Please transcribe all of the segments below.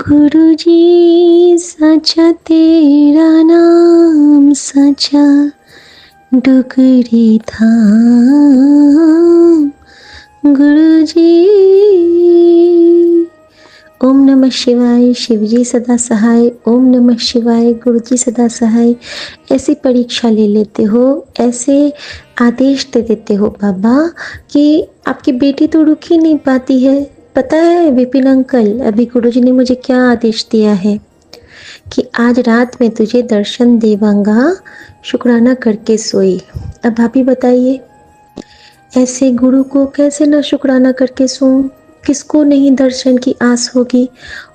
गुरुजी सचा तेरा नाम सचा डुगरी धाम गुरुजी। ओम नमः शिवाय। शिवजी सदा सहाय। ओम नमः शिवाय। गुरुजी सदा सहाय। ऐसी परीक्षा ले लेते हो, ऐसे आदेश दे देते हो बाबा कि आपकी बेटी तो रुक ही नहीं पाती है। पता है विपिन अंकल, अभी गुरुजी ने मुझे क्या आदेश दिया है कि आज रात में तुझे दर्शन देवांगा, शुक्राना करके सोई। अब भाभी बताइए, ऐसे गुरु को कैसे ना शुक्राना करके सोऊं? किसको नहीं दर्शन की आस होगी?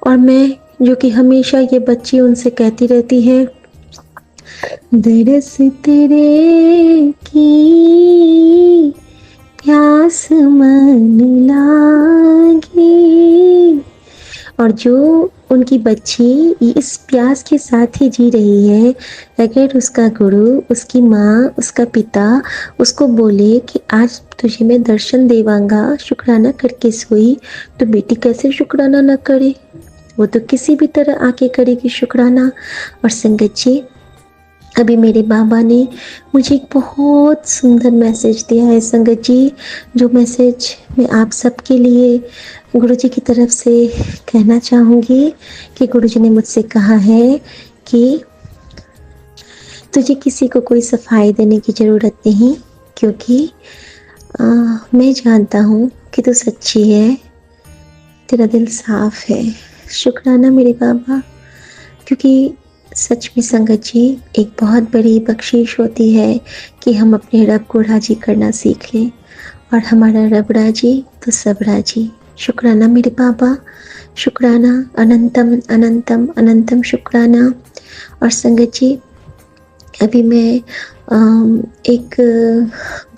और मैं जो कि हमेशा ये बच्ची उनसे कहती रहती है, दरस तेरे की प्यास मन लागी। और जो उनकी बच्ची इस प्यास के साथ ही जी रही है, अगर उसका गुरु, उसकी माँ, उसका पिता उसको बोले कि आज तुझे मैं दर्शन देवांगा, शुक्राना करके सोई, तो बेटी कैसे शुक्राना न करे? वो तो किसी भी तरह आके करेगी शुक्राना। और संगत जी, अभी मेरे बाबा ने मुझे एक बहुत सुंदर मैसेज दिया है संगत जी, जो मैसेज मैं आप सबके लिए गुरुजी की तरफ से कहना चाहूँगी कि गुरुजी ने मुझसे कहा है कि तुझे किसी को कोई सफाई देने की ज़रूरत नहीं, क्योंकि मैं जानता हूँ कि तू सच्ची है, तेरा दिल साफ है। शुक्राना मेरे बाबा, क्योंकि सच में संगत जी एक बहुत बड़ी बख्शीश होती है कि हम अपने रब को राजी करना सीख लें, और हमारा रब राजी तो सब राजी। शुक्राना मेरे बाबा, शुक्राना, अनंतम अनंतम अनंतम शुक्राना। और संगत जी, अभी मैं एक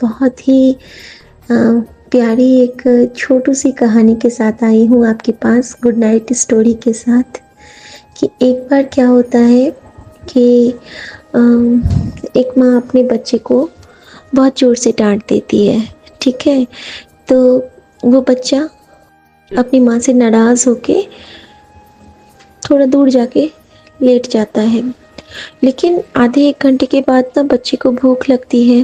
बहुत ही प्यारी एक छोटू सी कहानी के साथ आई हूँ आपके पास, गुड नाइट स्टोरी के साथ। कि एक बार क्या होता है कि एक माँ अपने बच्चे को बहुत ज़ोर से डांट देती है, ठीक है। तो वो बच्चा अपनी माँ से नाराज़ होके थोड़ा दूर जाके लेट जाता है। लेकिन आधे एक घंटे के बाद ना बच्चे को भूख लगती है।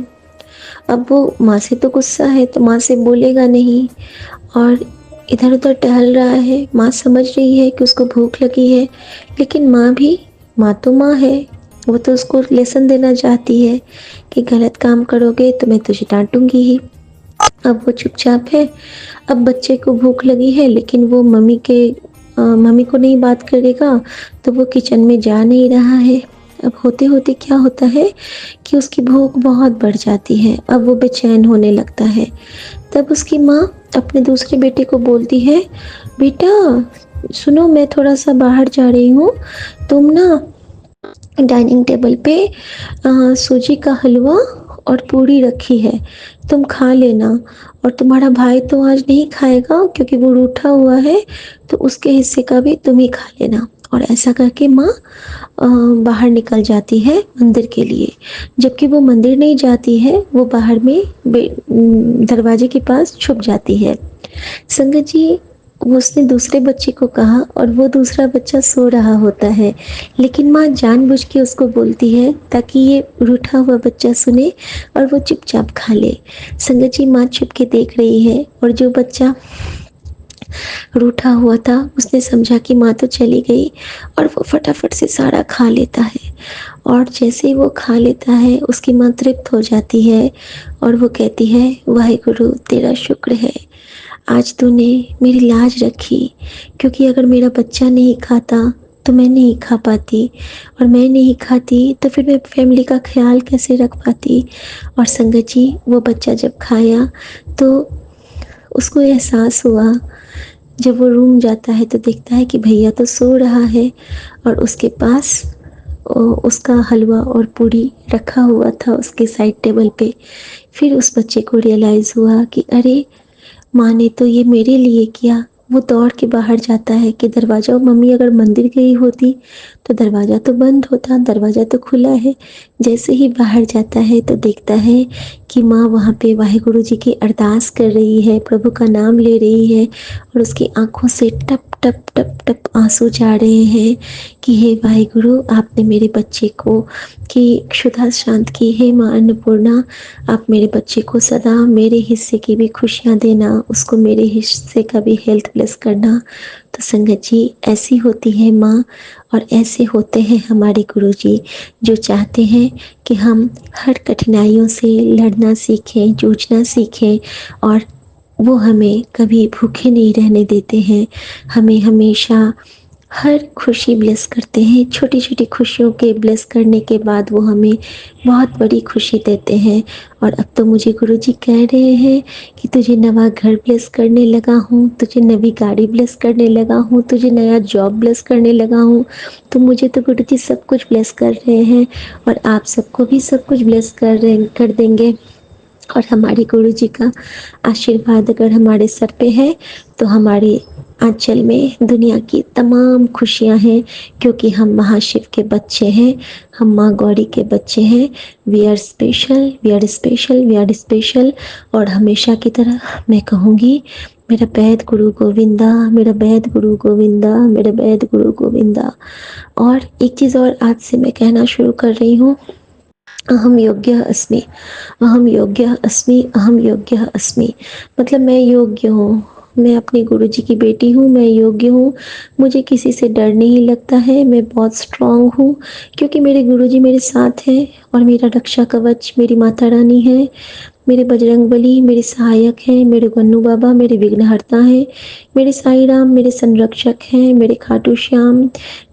अब वो माँ से तो गुस्सा है, तो माँ से बोलेगा नहीं, और इधर उधर टहल रहा है। माँ समझ रही है कि उसको भूख लगी है, लेकिन माँ तो माँ है, वो तो उसको लेसन देना चाहती है कि गलत काम करोगे तो मैं तुझे डांटूंगी ही। अब वो चुपचाप है। अब बच्चे को भूख लगी है, लेकिन वो मम्मी को नहीं बात करेगा, तो वो किचन में जा नहीं रहा है। अब होते होते क्या होता है कि उसकी भूख बहुत बढ़ जाती है। अब वो बेचैन होने लगता है। तब उसकी माँ अपने दूसरे बेटे को बोलती है, बेटा सुनो, मैं थोड़ा सा बाहर जा रही हूँ, तुम ना डाइनिंग टेबल पे सूजी का हलवा और पूरी रखी है, तुम खा लेना। और तुम्हारा भाई तो आज नहीं खाएगा क्योंकि वो रूठा हुआ है, तो उसके हिस्से का भी तुम ही खा लेना। और ऐसा करके माँ बाहर निकल जाती है मंदिर के लिए। जबकि वो मंदिर नहीं जाती है, वो बाहर में दरवाजे के पास छुप जाती है। संगत जी, उसने दूसरे बच्चे को कहा, और वो दूसरा बच्चा सो रहा होता है, लेकिन माँ जानबूझ के उसको बोलती है ताकि ये रूठा हुआ बच्चा सुने और वो चुपचाप खा ले। संगत जी, माँ छुप के देख रही है, और जो बच्चा रूठा हुआ था उसने समझा कि माँ तो चली गई, और वो फटाफट से सारा खा लेता है। और जैसे ही वो खा लेता है, उसकी माँ तृप्त हो जाती है, और वो कहती है, वाहिगुरु तेरा शुक्र है, आज तूने मेरी लाज रखी, क्योंकि अगर मेरा बच्चा नहीं खाता तो मैं नहीं खा पाती, और मैं नहीं खाती तो फिर मैं फैमिली का ख्याल कैसे रख पाती। और संगत जी, वो बच्चा जब खाया तो उसको एहसास हुआ, जब वो रूम जाता है तो देखता है कि भैया तो सो रहा है, और उसके पास उसका हलवा और पूरी रखा हुआ था उसके साइड टेबल पे। फिर उस बच्चे को रियलाइज़ हुआ कि अरे, माँ ने तो ये मेरे लिए किया। वो दौड़ के बाहर जाता है कि दरवाज़ा, मम्मी अगर मंदिर गई होती तो दरवाज़ा तो बंद होता, दरवाज़ा तो खुला है। जैसे ही बाहर जाता है तो देखता है कि माँ वहाँ पे वाहिगुरु जी की अरदास कर रही है, प्रभु का नाम ले रही है, और उसकी आंखों से टप टप टप टप आंसू जा रहे हैं कि हे वाहिगुरु, आपने मेरे बच्चे को की क्षुधा शांत की। हे माँ अन्नपूर्णा, आप मेरे बच्चे को सदा मेरे हिस्से की भी खुशियाँ देना, उसको मेरे हिस्से का भी हेल्थ ब्लेस करना। तो संगत जी, ऐसी होती है माँ और ऐसे होते हैं हमारे गुरु जी, जो चाहते हैं कि हम हर कठिनाइयों से लड़ना सीखें, जूझना सीखें, और वो हमें कभी भूखे नहीं रहने देते हैं। हमें हमेशा हर खुशी ब्लेस करते हैं। छोटी छोटी खुशियों के ब्लेस करने के बाद वो हमें बहुत बड़ी खुशी देते हैं। और अब तो मुझे गुरुजी कह रहे हैं कि तुझे नवा घर ब्लेस करने लगा हूँ, तुझे नवी गाड़ी ब्लेस करने लगा हूँ, तुझे नया जॉब ब्लेस करने लगा हूँ। तो मुझे तो गुरुजी सब कुछ ब्लेस कर रहे हैं और आप सबको भी सब कुछ ब्लेस कर देंगे। और हमारे गुरु जी का आशीर्वाद अगर हमारे सर पे है तो हमारे आंचल में दुनिया की तमाम खुशियां हैं, क्योंकि हम महाशिव के बच्चे हैं, हम माँ गौरी के बच्चे हैं। We are special, we are special, we are special. और हमेशा की तरह मैं कहूँगी, मेरा बैद गुरु गोविंदा, मेरा बैद गुरु गोविंदा, मेरा बैद गुरु गोविंदा। और एक चीज़ और आज से मैं कहना शुरू कर रही हूँ, अहम योग्य अस्मि, अहम योग्य अस्मि, अहम योग्य अस्मि। मतलब मैं योग्य हूँ, मैं अपने गुरुजी की बेटी हूँ, मैं योग्य हूँ, मुझे किसी से डर नहीं लगता है, मैं बहुत स्ट्रांग हूँ, क्योंकि मेरे गुरुजी मेरे साथ हैं। और मेरा रक्षा कवच मेरी माता रानी है, मेरे बजरंगबली मेरे सहायक हैं, मेरे गन्नू बाबा मेरे विघ्नहर्ता हैं, मेरे साईं राम मेरे संरक्षक हैं, मेरे खाटू श्याम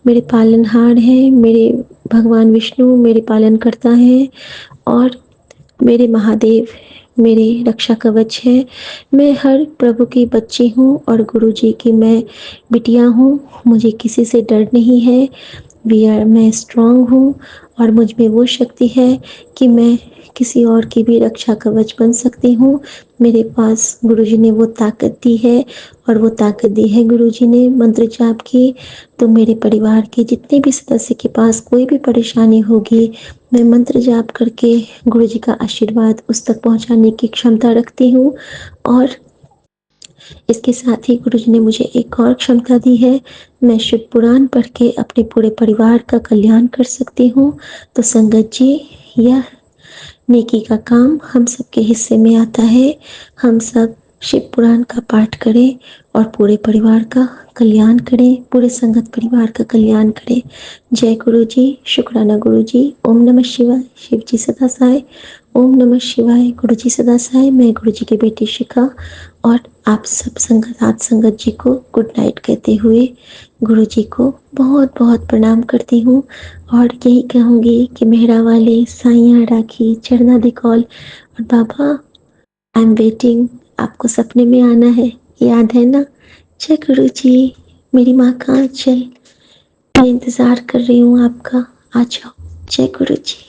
मेरे पालनहार हैं, मेरे भगवान विष्णु मेरे पालनकर्ता हैं, और मेरे महादेव मेरे रक्षा कवच है। मैं हर प्रभु की बच्ची हूँ और गुरु जी की मैं बिटिया हूँ, मुझे किसी से डर नहीं है। मैं स्ट्रांग हूँ और मुझ में वो शक्ति है कि मैं किसी और की भी रक्षा कवच बन सकती हूँ। मेरे पास गुरुजी ने वो ताकत दी है, और वो ताकत दी है गुरुजी ने मंत्र जाप की। तो मेरे परिवार के जितने भी सदस्य के पास कोई भी परेशानी होगी, मैं मंत्र जाप करके गुरुजी का आशीर्वाद उस तक पहुँचाने की क्षमता रखती हूँ। और इसके साथ ही गुरुजी ने मुझे एक और क्षमता दी है, मैं शिव पुराण पढ़ के अपने पूरे परिवार का कल्याण कर सकती हूँ। तो संगत जी, यह नेकी का काम हम सबके हिस्से में आता है। हम सब शिव पुराण का पाठ करें और पूरे परिवार का कल्याण करें, पूरे संगत परिवार का कल्याण करें। जय गुरु जी, शुक्राना गुरु जी। ओम नमः शिवाय, शिव जी सदा सहाय। ओम नमः शिवाय, गुरु जी सदा सहाय। मैं गुरु जी की बेटी शिखा और आप सब संगत आज संगत जी को गुड नाइट कहते हुए गुरु जी को बहुत बहुत प्रणाम करती हूँ। और यही कहूँगी कि मेहरा वाले साइया राखी चरना दी कॉल। और बाबा, आई एम वेटिंग, आपको सपने में आना है, याद है ना? जय गुरु जी, मेरी माँ का आंचल, मैं इंतज़ार कर रही हूँ आपका, आ जाओ। जय गुरु जी।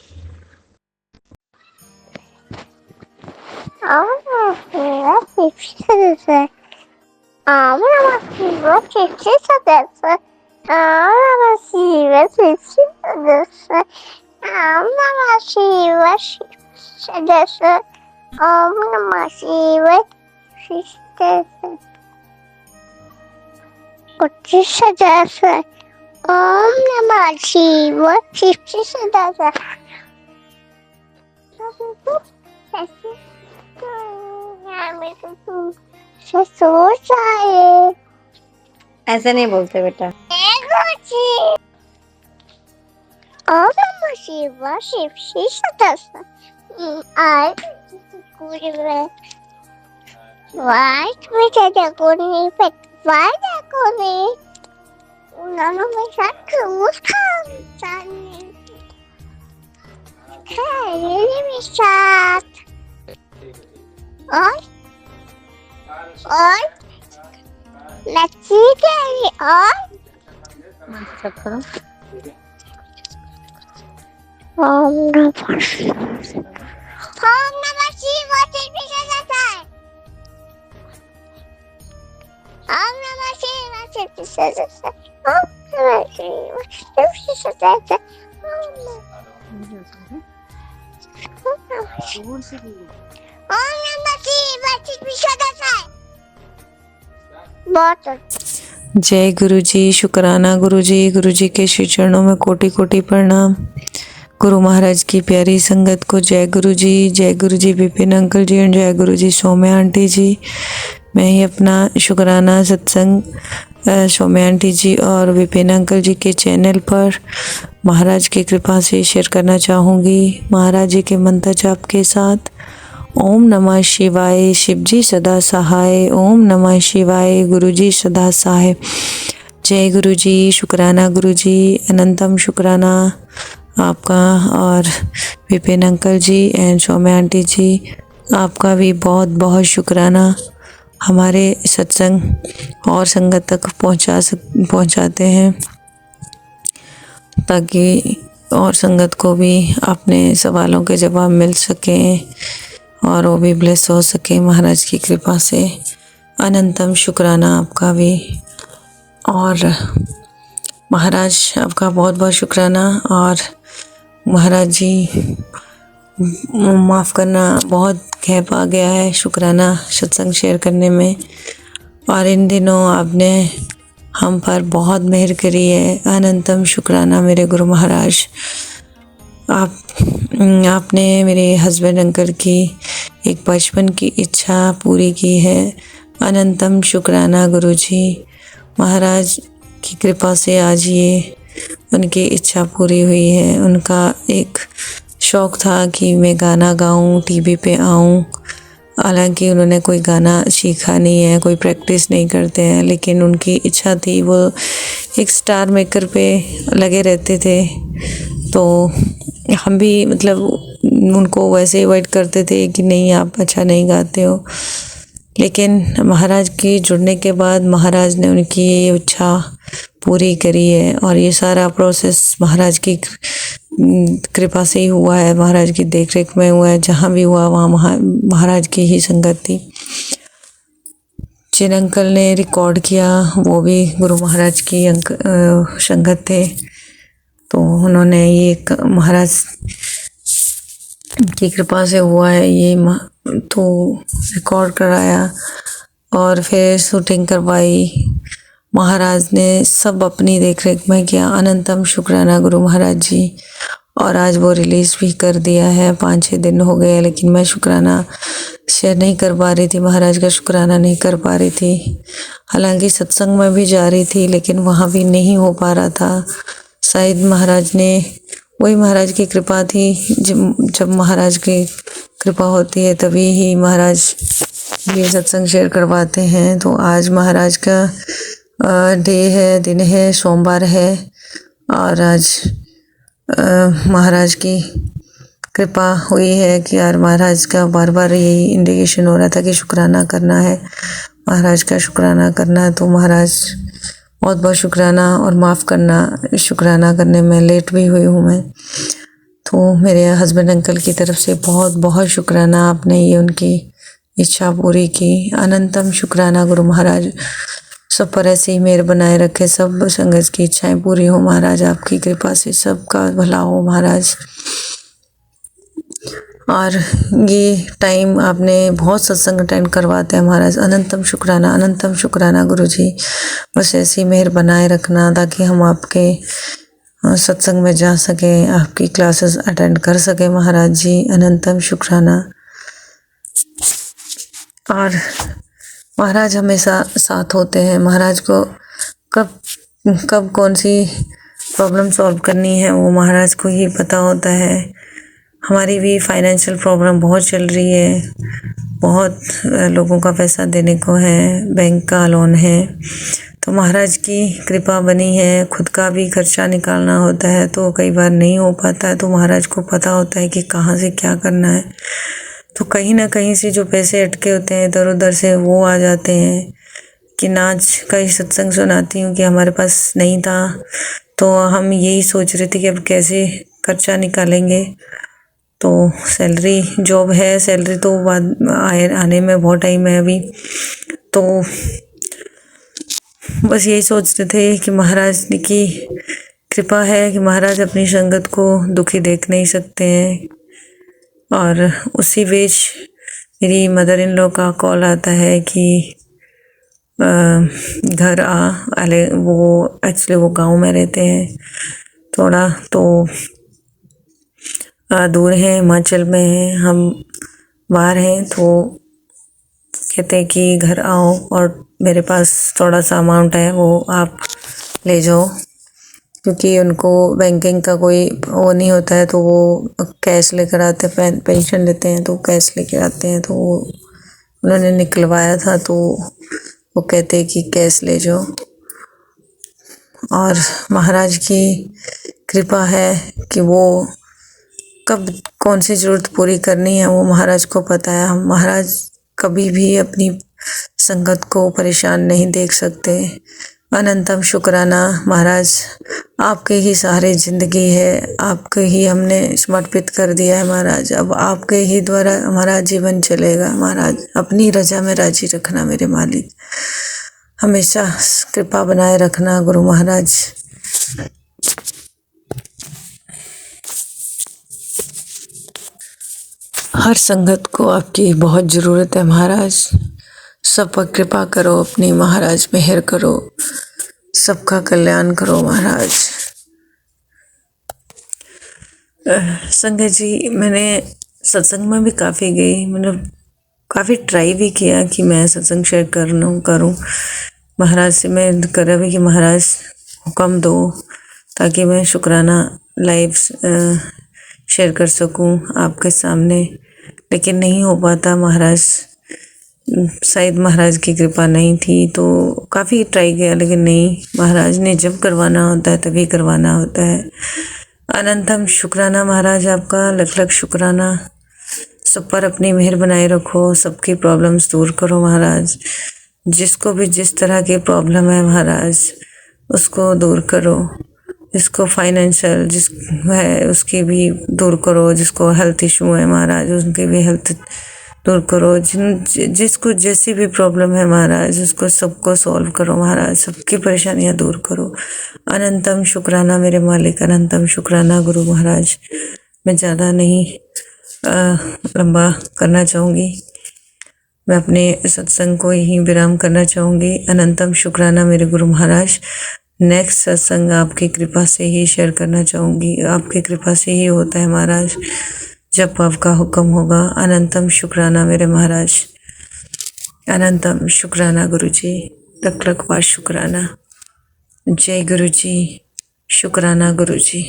Om Namah Shivaya. Kuchi Sadasa. Om Namah Shivaya. Shivji Sadasa. ससुर जाए। ऐसे नहीं बोलते बेटा। ओम नमः शिवाय शिवजी सदासा। आज White with a dragoni, but why dragoni? None of my shadows come. Really, me shot. Or, let's see, Gary. Om Namah Shivaya. Om Namah Shivaya. Om Namah Shivaya. Om Namah Shivaya. Om Namah Shivaya. Bottle. जय गुरु जी, शुक्राना गुरु जी के श्री चरणों में कोटि कोटि प्रणाम। गुरु महाराज की प्यारी संगत को जय गुरु जी विपिन अंकल जी और जय गुरु जी सौम्या आंटी जी। मैं ही अपना शुक्राना सत्संग सौम्या आंटी जी और विपिन अंकल जी के चैनल पर महाराज की कृपा से शेयर करना चाहूँगी। महाराज जी के मंत्र जाप के साथ ओम नमः शिवाय, शिव जी सदा सहाय। ओम नमः शिवाय, गुरु जी सदा सहाय। जय गुरु जी, शुक्राना गुरु जी, अनंतम शुक्राना आपका और Vipin uncle ji and Saumya aunty ji आपका भी बहुत बहुत शुक्राना हमारे सत्संग और संगत तक पहुंचाते हैं, ताकि और संगत को भी अपने सवालों के जवाब मिल सकें और वो भी ब्लेस हो सके महाराज की कृपा से। अनंतम शुक्राना आपका भी। और महाराज आपका बहुत बहुत शुक्राना। और महाराज जी माफ़ करना, बहुत गैप आ गया है शुक्राना सत्संग शेयर करने में। और इन दिनों आपने हम पर बहुत मेहर करी है। अनंतम शुक्राना मेरे गुरु महाराज। आपने मेरे हस्बैंड अंकल की एक बचपन की इच्छा पूरी की है। अनंतम शुक्राना गुरु जी। महाराज की कृपा से आज ये उनकी इच्छा पूरी हुई है। उनका एक शौक़ था कि मैं गाना गाऊं, टीवी पे आऊं। हालांकि उन्होंने कोई गाना सीखा नहीं है, कोई प्रैक्टिस नहीं करते हैं, लेकिन उनकी इच्छा थी। वो एक स्टार मेकर पे लगे रहते थे, तो हम भी मतलब उनको वैसे अवॉइड करते थे कि नहीं आप अच्छा नहीं गाते हो। लेकिन महाराज के जुड़ने के बाद महाराज ने उनकी ये इच्छा पूरी करी है। और ये सारा प्रोसेस महाराज की कृपा से ही हुआ है, महाराज की देखरेख में हुआ है। जहाँ भी हुआ वहाँ महाराज की ही संगत थी। जिन अंकल ने रिकॉर्ड किया वो भी गुरु महाराज की संगत थे, तो उन्होंने ये महाराज की कृपा से हुआ है ये तो रिकॉर्ड कराया और फिर शूटिंग करवाई। महाराज ने सब अपनी देखरेख में किया। अनंतम शुक्राना गुरु महाराज जी। और आज वो रिलीज़ भी कर दिया है। 5-6 दिन हो गए, लेकिन मैं शुक्राना शेयर नहीं कर पा रही थी, महाराज का शुक्राना नहीं कर पा रही थी। हालांकि सत्संग में भी जा रही थी, लेकिन वहाँ भी नहीं हो पा रहा था। शायद महाराज ने, वही महाराज की कृपा थी। जब महाराज की कृपा होती है तभी ही महाराज ये सत्संग शेयर करवाते हैं। तो आज महाराज का डे है, दिन है, सोमवार है। और आज महाराज की कृपा हुई है कि यार महाराज का बार बार यही इंडिकेशन हो रहा था कि शुक्राना करना है, महाराज का शुक्राना करना है। तो महाराज बहुत बहुत शुक्राना। और माफ़ करना, शुक्राना करने में लेट भी हुई हूँ मैं। तो मेरे हस्बैंड अंकल की तरफ से बहुत बहुत शुक्राना, आपने ये उनकी इच्छा पूरी की। अनंतम शुक्राना गुरु महाराज। सब पर ऐसे ही मेहर बनाए रखे, सब संगत की इच्छाएं पूरी हो महाराज, आपकी कृपा से सबका भला हो महाराज। और ये टाइम आपने बहुत सत्संग अटेंड करवाते हैं महाराज। अनंतम शुक्राना गुरु जी। बस ऐसी मेहर बनाए रखना ताकि हम आपके सत्संग में जा सकें, आपकी क्लासेस अटेंड कर सकें महाराज जी। अनंतम शुक्राना। और महाराज हमेशा साथ होते हैं। महाराज को कब कौन सी प्रॉब्लम सॉल्व करनी है वो महाराज को ही पता होता है। हमारी भी फाइनेंशियल प्रॉब्लम बहुत चल रही है, बहुत लोगों का पैसा देने को है, बैंक का लोन है। तो महाराज की कृपा बनी है। खुद का भी खर्चा निकालना होता है तो कई बार नहीं हो पाता है, तो महाराज को पता होता है कि कहाँ से क्या करना है। तो कहीं ना कहीं से जो पैसे अटके होते हैं इधर उधर से वो आ जाते हैं। कि नाच का ही सत्संग सुनाती हूँ कि हमारे पास नहीं था, तो हम यही सोच रहे थे कि अब कैसे खर्चा निकालेंगे। तो सैलरी जॉब है, सैलरी तो बाद आने में बहुत टाइम है अभी। तो बस यही सोचते थे कि महाराज की कृपा है कि महाराज अपनी संगत को दुखी देख नहीं सकते हैं। और उसी बीच मेरी मदर इन लॉ का कॉल आता है कि घर आले वो एक्चुअली वो गांव में रहते हैं, थोड़ा तो दूर है, हिमाचल में है, हम बाहर हैं। तो कहते हैं कि घर आओ और मेरे पास थोड़ा सा अमाउंट है वो आप ले जाओ, क्योंकि उनको बैंकिंग का कोई वो नहीं होता है, तो वो कैश लेकर आते हैं, पेंशन लेते हैं तो कैश लेकर आते हैं। तो वो उन्होंने निकलवाया था, तो वो कहते हैं कि कैश ले जाओ। और महाराज की कृपा है कि वो कब कौन सी ज़रूरत पूरी करनी है वो महाराज को पता है। हम महाराज कभी भी अपनी संगत को परेशान नहीं देख सकते। अनंतम शुक्राना महाराज, आपके ही सहारे ज़िंदगी है, आपके ही हमने समर्पित कर दिया है महाराज। अब आपके ही द्वारा हमारा जीवन चलेगा महाराज। अपनी रजा में राजी रखना मेरे मालिक, हमेशा कृपा बनाए रखना गुरु महाराज। हर संगत को आपकी बहुत ज़रूरत है महाराज। सब पर कृपा करो अपनी महाराज, मेहर करो, सबका कल्याण करो महाराज। संगत जी, मैंने सत्संग में भी काफ़ी गई, मैंने काफ़ी ट्राई भी किया कि मैं सत्संग शेयर करूं। महाराज से मैं कर भी कि महाराज हुक्म दो ताकि मैं शुक्राना लाइव शेयर कर सकूं आपके सामने, लेकिन नहीं हो पाता महाराज। शायद महाराज की कृपा नहीं थी, तो काफ़ी ट्राई किया लेकिन नहीं, महाराज ने जब करवाना होता है तभी करवाना होता है। अनंतम शुक्राना महाराज, आपका लख लख शुक्राना। सब पर अपनी मेहर बनाए रखो, सबकी प्रॉब्लम्स दूर करो महाराज। जिसको भी जिस तरह की प्रॉब्लम है महाराज उसको दूर करो। जिसको फाइनेंशियल जिस है उसकी भी दूर करो, जिसको हेल्थ इशू है महाराज उनकी भी हेल्थ दूर करो। जिसको जैसी भी प्रॉब्लम है महाराज उसको सबको सॉल्व करो महाराज, सबकी परेशानियां दूर करो। अनंतम शुक्राना मेरे मालिक, अनंतम शुक्राना गुरु महाराज। मैं ज़्यादा नहीं लंबा करना चाहूँगी, मैं अपने सत्संग को यहीं विराम करना चाहूँगी। अनंतम शुक्राना मेरे गुरु महाराज। नेक्स्ट सत्संग आपकी कृपा से ही शेयर करना चाहूँगी, आपकी कृपा से ही होता है महाराज, जब आपका हुक्म होगा। अनंतम शुक्राना मेरे महाराज, अनंतम शुक्राना गुरु जी, लख लख बार शुक्राना। जय गुरु जी, शुक्राना गुरु जी।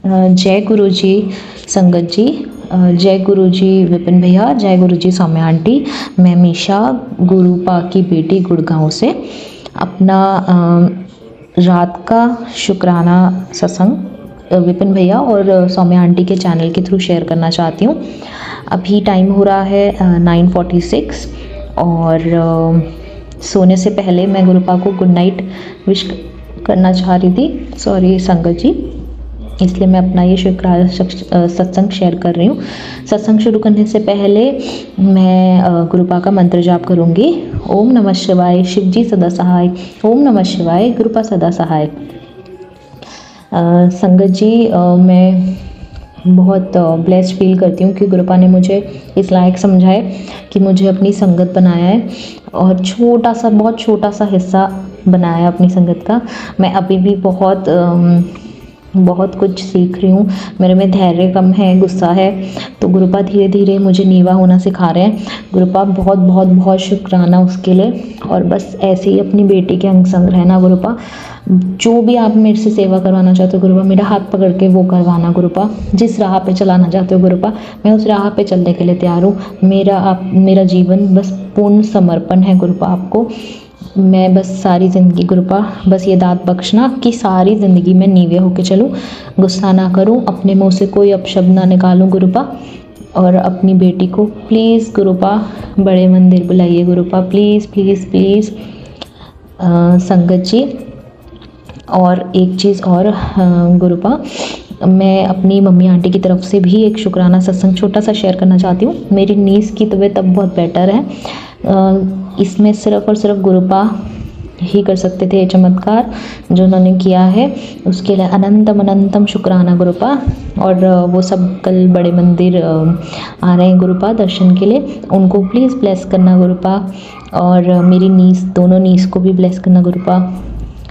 जय गुरु जी संगत जी, जय गुरु जी विपिन भैया, जय गुरु जी सौम्या आंटी। मैं मीशा गुरुपा की बेटी गुड़गांव से अपना रात का शुक्राना सत्संग विपिन भैया और सौम्या आंटी के चैनल के थ्रू शेयर करना चाहती हूँ। अभी टाइम हो रहा है 9:46 और सोने से पहले मैं गुरुपा को गुड नाइट विश करना चाह रही थी। सॉरी संगत जी, इसलिए मैं अपना ये सत्संग शेयर कर रही हूँ। सत्संग शुरू करने से पहले मैं गुरुपा का मंत्र जाप करूँगी। ओम नमः शिवाय, शिव जी सदा सहाय। ओम नमः शिवाय, गुरुपा सदा सहाय। संगत जी, मैं बहुत ब्लेस्ड फील करती हूँ कि गुरुपा ने मुझे इस लायक समझा है कि मुझे अपनी संगत बनाया है और बहुत छोटा सा हिस्सा बनाया अपनी संगत का। मैं अभी भी बहुत कुछ सीख रही हूँ। मेरे में धैर्य कम है, गुस्सा है, तो गुरुपा धीरे धीरे मुझे नीवा होना सिखा रहे हैं। गुरुपा बहुत बहुत बहुत शुक्राना उसके लिए। और बस ऐसे ही अपनी बेटी के अंग संग रहना गुरुपा। जो भी आप मेरे से सेवा करवाना चाहते हो गुरुपा, मेरा हाथ पकड़ के वो करवाना गुरुपा। जिस राह पे चलाना चाहते हो गुरुपा, मैं उस राह पे चलने के लिए तैयार हूँ। मेरा जीवन बस पूर्ण समर्पण है गुरुपा आपको। मैं बस सारी ज़िंदगी गुरुपा बस ये दात बख्शना कि सारी ज़िंदगी में नीवे होके चलूँ, गुस्सा ना करूँ, अपने मुँह से कोई अपशब्द ना निकालूँ गुरुपा। और अपनी बेटी को प्लीज़ गुरुपा बड़े मंदिर बुलाइए गुरुपा, प्लीज़ प्लीज़ प्लीज़। संगत जी, और एक चीज़ और गुरुपा, मैं अपनी मम्मी आंटी की तरफ से भी एक शुक्राना सत्संग छोटा सा शेयर करना चाहती हूँ। मेरी नीस की तबीयत अब बहुत बेटर है। इसमें सिर्फ और सिर्फ गुरुपा ही कर सकते थे ये चमत्कार जो उन्होंने किया है। उसके लिए अनंतम अनंतम शुक्राना गुरुपा। और वो सब कल बड़े मंदिर आ रहे हैं गुरुपा दर्शन के लिए, उनको प्लीज़ ब्लेस करना गुरुपा। और मेरी नीस, दोनों नीस को भी ब्लेस करना गुरुपा।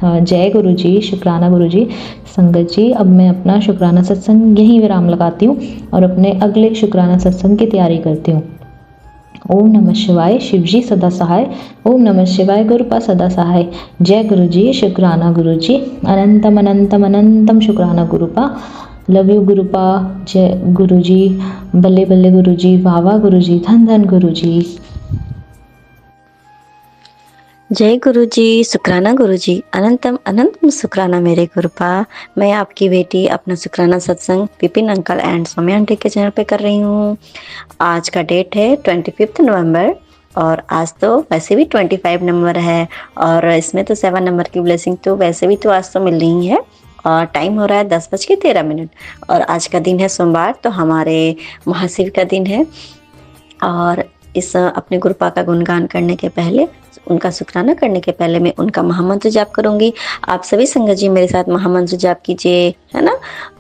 जय गुरु जी, शुक्राना गुरु जी। संगत जी, अब मैं अपना शुक्राना सत्संग यहीं विराम लगाती हूँ और अपने अगले शुक्राना सत्संग की तैयारी करती हूँ। ओम नमः शिवाय, शिव जी सदा सहाय। ओम नमः शिवाय, गुरुपा सदा सहाय। जय गुरु जी, शुक्राना गुरु जी। अनंतम अनंतम अनंतम शुक्राना गुरुपा। Love you गुरुपा। जय गुरु जी, बल्ले बल्ले गुरु जी, वाह वाह गुरु जी, धन धन गुरु जी। जय गुरु जी, शुक्राना गुरु जी, अनंतम अनंतम शुक्राना मेरे गुरुपा। मैं आपकी बेटी अपना शुक्राना सत्संग Vipin uncle and Saumya aunty के चैनल पे कर रही हूँ। आज का डेट है 25 नवंबर और आज तो वैसे भी 25 नंबर है और इसमें तो 7 नंबर की ब्लेसिंग तो वैसे भी तो आज तो मिल रही है। और टाइम हो रहा है 10:13 और आज का दिन है सोमवार, तो हमारे महाशिव का दिन है। और इस अपने गुरुपा का गुणगान करने के पहले, उनका शुक्राना करने के पहले मैं उनका महामंत्र जाप करूंगी। आप सभी संगत जी मेरे साथ महामंत्र जाप कीजिए, है ना।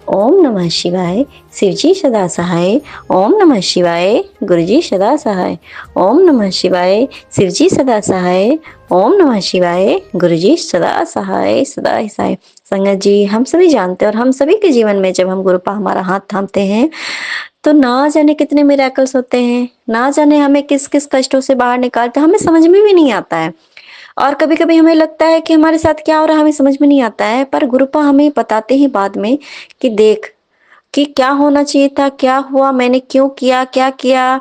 ओम नमः शिवाय, शिव जी सदा सहाय। ओम नमः शिवाय, गुरु जी सदा सहाय। ओम नमः शिवाय, शिव जी सदा सहाय। ओम नमः शिवाय, गुरु जी सदा सहाय, सदा ही सहाय। संगत जी, हम सभी जानते हैं और हम सभी के जीवन में जब हम गुरुपा हमारा हाथ थामते हैं तो ना जाने कितने मिरेकल्स होते हैं, ना जाने हमें किस किस कष्टों से बाहर निकालते हैं, हमें समझ में भी नहीं आता है। और कभी कभी हमें लगता है कि हमारे साथ क्या हो रहा है हमें समझ में नहीं आता है, पर गुरुपा हमें बताते ही बाद में कि देख कि क्या होना चाहिए था, क्या हुआ, मैंने क्यों किया, क्या किया।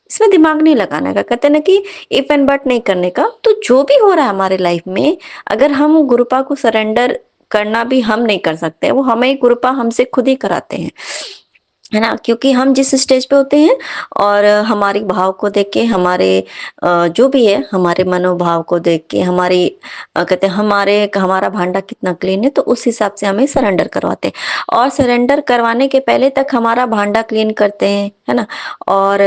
इसमें दिमाग नहीं लगाने का, कहते ना कि इफ एंड बट नहीं करने का। तो जो भी हो रहा है हमारे लाइफ में, अगर हम गुरुपा को सरेंडर करना भी हम नहीं कर सकते, वो हमें गुरुपा हमसे खुद ही कराते हैं, है ना। क्योंकि हम जिस स्टेज पे होते हैं और हमारी भाव को देख के, हमारे जो भी है हमारे मनोभाव को देख के, हमारी कहते हैं हमारा भांडा कितना क्लीन है, तो उस हिसाब से हमें सरेंडर करवाते हैं। और सरेंडर करवाने के पहले तक हमारा भांडा क्लीन करते हैं, है ना। और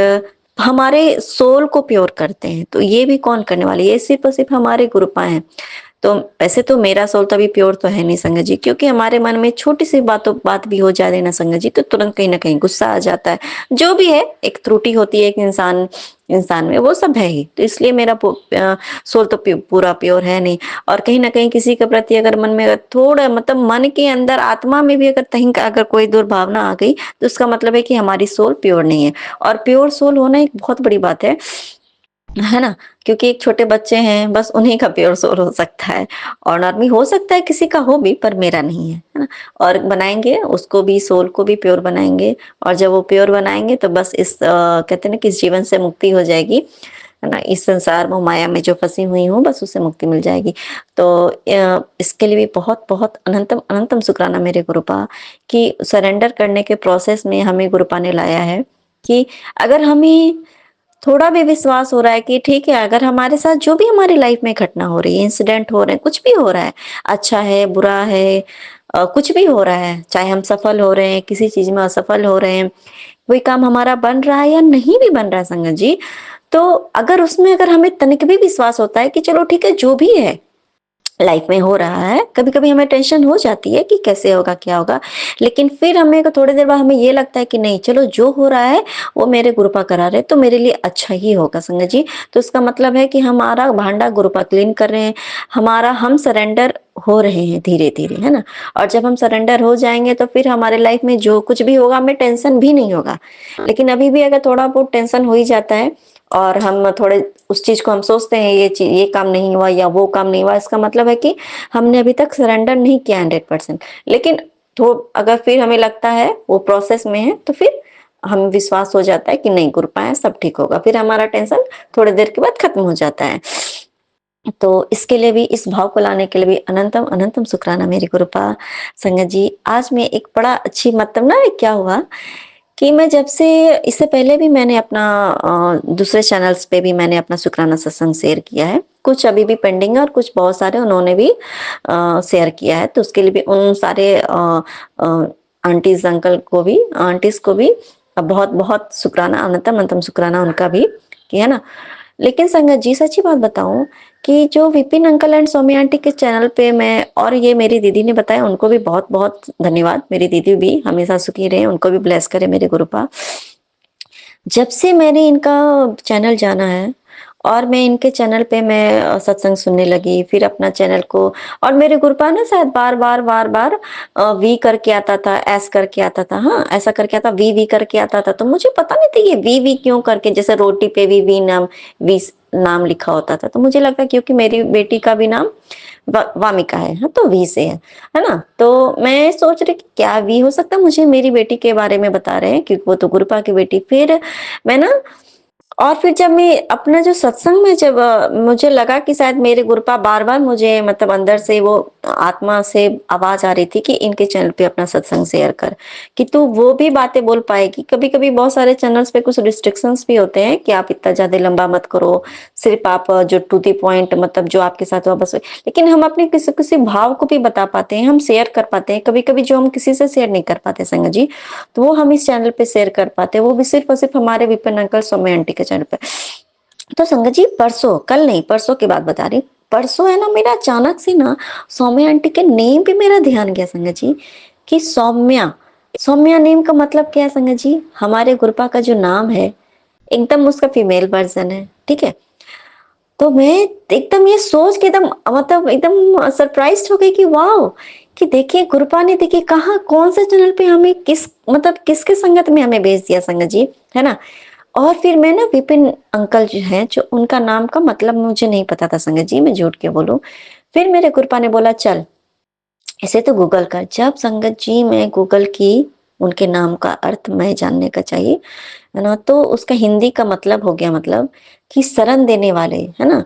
हमारे सोल को प्योर करते हैं। तो ये भी कौन करने वाले, ये सिर्फ और सिर्फ हमारे गुरुपा हैं। तो वैसे तो मेरा सोल तो अभी प्योर तो है नहीं संगत जी, क्योंकि हमारे मन में छोटी सी बात भी हो जाए ना संगत जी, तो तुरंत कहीं ना कहीं गुस्सा आ जाता है। जो भी है, एक त्रुटि होती है एक इंसान में, वो सब है ही। तो इसलिए मेरा सोल तो पूरा प्योर है नहीं। और कहीं ना कहीं किसी के प्रति अगर मन में थोड़ा, मतलब मन के अंदर, आत्मा में भी अगर कोई दुर्भावना आ गई, तो उसका मतलब है कि हमारी सोल प्योर नहीं है। और प्योर सोल होना एक बहुत बड़ी बात है ना। क्योंकि एक छोटे बच्चे हैं, बस उन्हीं का प्योर सोल हो सकता है। और नॉर्मली हो सकता है किसी का हो भी, पर मेरा नहीं है ना। और बनाएंगे उसको भी, सोल को भी प्योर बनाएंगे। और जब वो प्योर बनाएंगे तो बस इस कहते हैं ना कि इस जीवन से मुक्ति हो जाएगी, है ना। इस संसार में माया में जो फंसी हुई हूँ, बस उससे मुक्ति मिल जाएगी। तो इसके लिए भी बहुत बहुत अनंतम अनंतम शुक्राना मेरे गुरुपा, कि सरेंडर करने के प्रोसेस में हमें गुरुपा ने लाया है। कि अगर हमें थोड़ा भी विश्वास हो रहा है कि ठीक है, अगर हमारे साथ जो भी हमारी लाइफ में घटना हो रही है, इंसिडेंट हो रहे हैं, कुछ भी हो रहा है, अच्छा है बुरा है, कुछ भी हो रहा है, चाहे हम सफल हो रहे हैं, किसी चीज में असफल हो रहे हैं, कोई काम हमारा बन रहा है या नहीं भी बन रहा है संगत जी, तो अगर हमें तनिक भी विश्वास होता है कि चलो ठीक है, जो भी है लाइफ में हो रहा है, कभी कभी हमें टेंशन हो जाती है कि कैसे होगा, क्या होगा। लेकिन फिर हमें थोड़ी देर बाद हमें ये लगता है कि नहीं, चलो जो हो रहा है वो मेरे गुरुपा करा रहे, तो मेरे लिए अच्छा ही होगा संगत जी। तो इसका मतलब है कि हमारा भांडा गुरुपा क्लीन कर रहे हैं, हम सरेंडर हो रहे हैं धीरे धीरे, है ना। और जब हम सरेंडर हो जाएंगे तो फिर हमारे लाइफ में जो कुछ भी होगा हमें टेंशन भी नहीं होगा। लेकिन अभी भी अगर थोड़ा बहुत टेंशन हो ही जाता है और हम थोड़े उस चीज को हम सोचते हैं, ये काम नहीं हुआ या वो काम नहीं हुआ, इसका मतलब है कि हमने अभी तक सरेंडर नहीं किया 100%। लेकिन तो अगर फिर हमें लगता है वो प्रोसेस में है, तो फिर हमें विश्वास हो जाता है कि नहीं, गुरुपा है, सब ठीक होगा, फिर हमारा टेंशन थोड़ी देर के बाद खत्म हो जाता है। तो इसके लिए भी, इस भाव को लाने के लिए भी अनंतम अनंतम शुक्राना मेरी गुरुपा। संगत जी, आज मैं एक बड़ा अच्छी, मतलब ना क्या हुआ कि मैं जब से, इससे पहले भी मैंने अपना दूसरे चैनल्स पे भी मैंने अपना शुक्राना सत्संग शेयर किया है, कुछ अभी भी पेंडिंग है और कुछ बहुत सारे उन्होंने भी शेयर किया है। तो उसके लिए भी उन सारे आंटीज अंकल को भी, आंटीज को भी बहुत बहुत शुक्राना, अनंतम अनंतम शुक्राना उनका भी, कि है ना। लेकिन संगत जी, सच्ची बात बताऊं कि जो Vipin uncle and Saumya aunty के चैनल पे मैं, और ये मेरी दीदी ने बताया, उनको भी बहुत बहुत धन्यवाद। मेरी दीदी भी हमेशा सुखी रहे, उनको भी ब्लेस करे मेरे गुरुपा। जब से मैंने इनका चैनल जाना है और मैं इनके चैनल पे मैं सत्संग सुनने लगी, फिर अपना चैनल को, और मेरे गुरुपा ना शायद बार-बार वी करके आता था, एस करके आता था, हाँ, ऐसा करके आता, वी करके आता था, तो मुझे पता नहीं था ये वी क्यों करके, जैसे रोटी पे भी वी नाम, वी नाम लिखा होता था, तो मुझे लगता क्योंकि मेरी बेटी का भी नाम वामिका है, हाँ, तो वी से है ना? तो मैं सोच रही कि क्या वी हो सकता है, मुझे मेरी बेटी के बारे में बता रहे हैं क्योंकि वो तो गुरुपा की बेटी। फिर मैं ना, और फिर जब मैं अपना जो सत्संग में जब मुझे लगा कि शायद मेरे गुरुपा बार-बार मुझे मतलब अंदर से वो आत्मा से आवाज़ आ रही थी कि इनके चैनल पे अपना सत्संग शेयर कर, कि तू वो भी बातें बोल पाएगी। कभी-कभी बहुत सारे चैनल्स पे कुछ रिस्ट्रिक्शंस भी होते हैं कि आप इतना ज़्यादा लंबा मत करो, सिर्फ़ आप जो टू द पॉइंट मतलब जो आपके साथ हुआ बस। लेकिन हम अपने किसी-किसी भाव को भी बता पाते हैं, हम शेयर कर पाते हैं, कभी-कभी जो हम किसी से शेयर नहीं कर पाते संगत जी, तो वो हम इस चैनल पे शेयर कर पाते हैं, वो भी सिर्फ़ और सिर्फ़ हमारे विपिन अंकल, सौम्या आंटी के चैनल पे। तो संगत जी परसों, कल नहीं परसों की बात बता रही, परसों है ना मेरा अचानक से ना सौम्या आंटी के नेम पे मेरा ध्यान गया संगत जी, कि सौम्या, सौम्या नेम का मतलब क्या है संगत जी? हमारे गुरुपा का जो नाम है, एकदम उसका फीमेल वर्ज़न है, ठीक है? तो मैं एकदम ये सोच के एकदम मतलब एकदम सरप्राइज़्ड हो गई कि वाओ! कि देखिए गुरुपा ने देखिए कहाँ कौन-से चैनल पे हमें किस मतलब किसके संगत में हमें भेज दिया संगत जी, है ना? और फिर मैं ना विपिन अंकल जो हैं, जो उनका नाम का मतलब मुझे नहीं पता था संगत जी, मैं झूठ क्यों बोलूँ। फिर मेरे गुरुपा ने बोला चल, इसे तो गूगल कर। जब संगत जी मैं गूगल की, उनके नाम का अर्थ मैं जानने का चाहिए, है ना? तो उसका हिंदी का मतलब हो गया मतलब कि शरण देने वाले, है ना?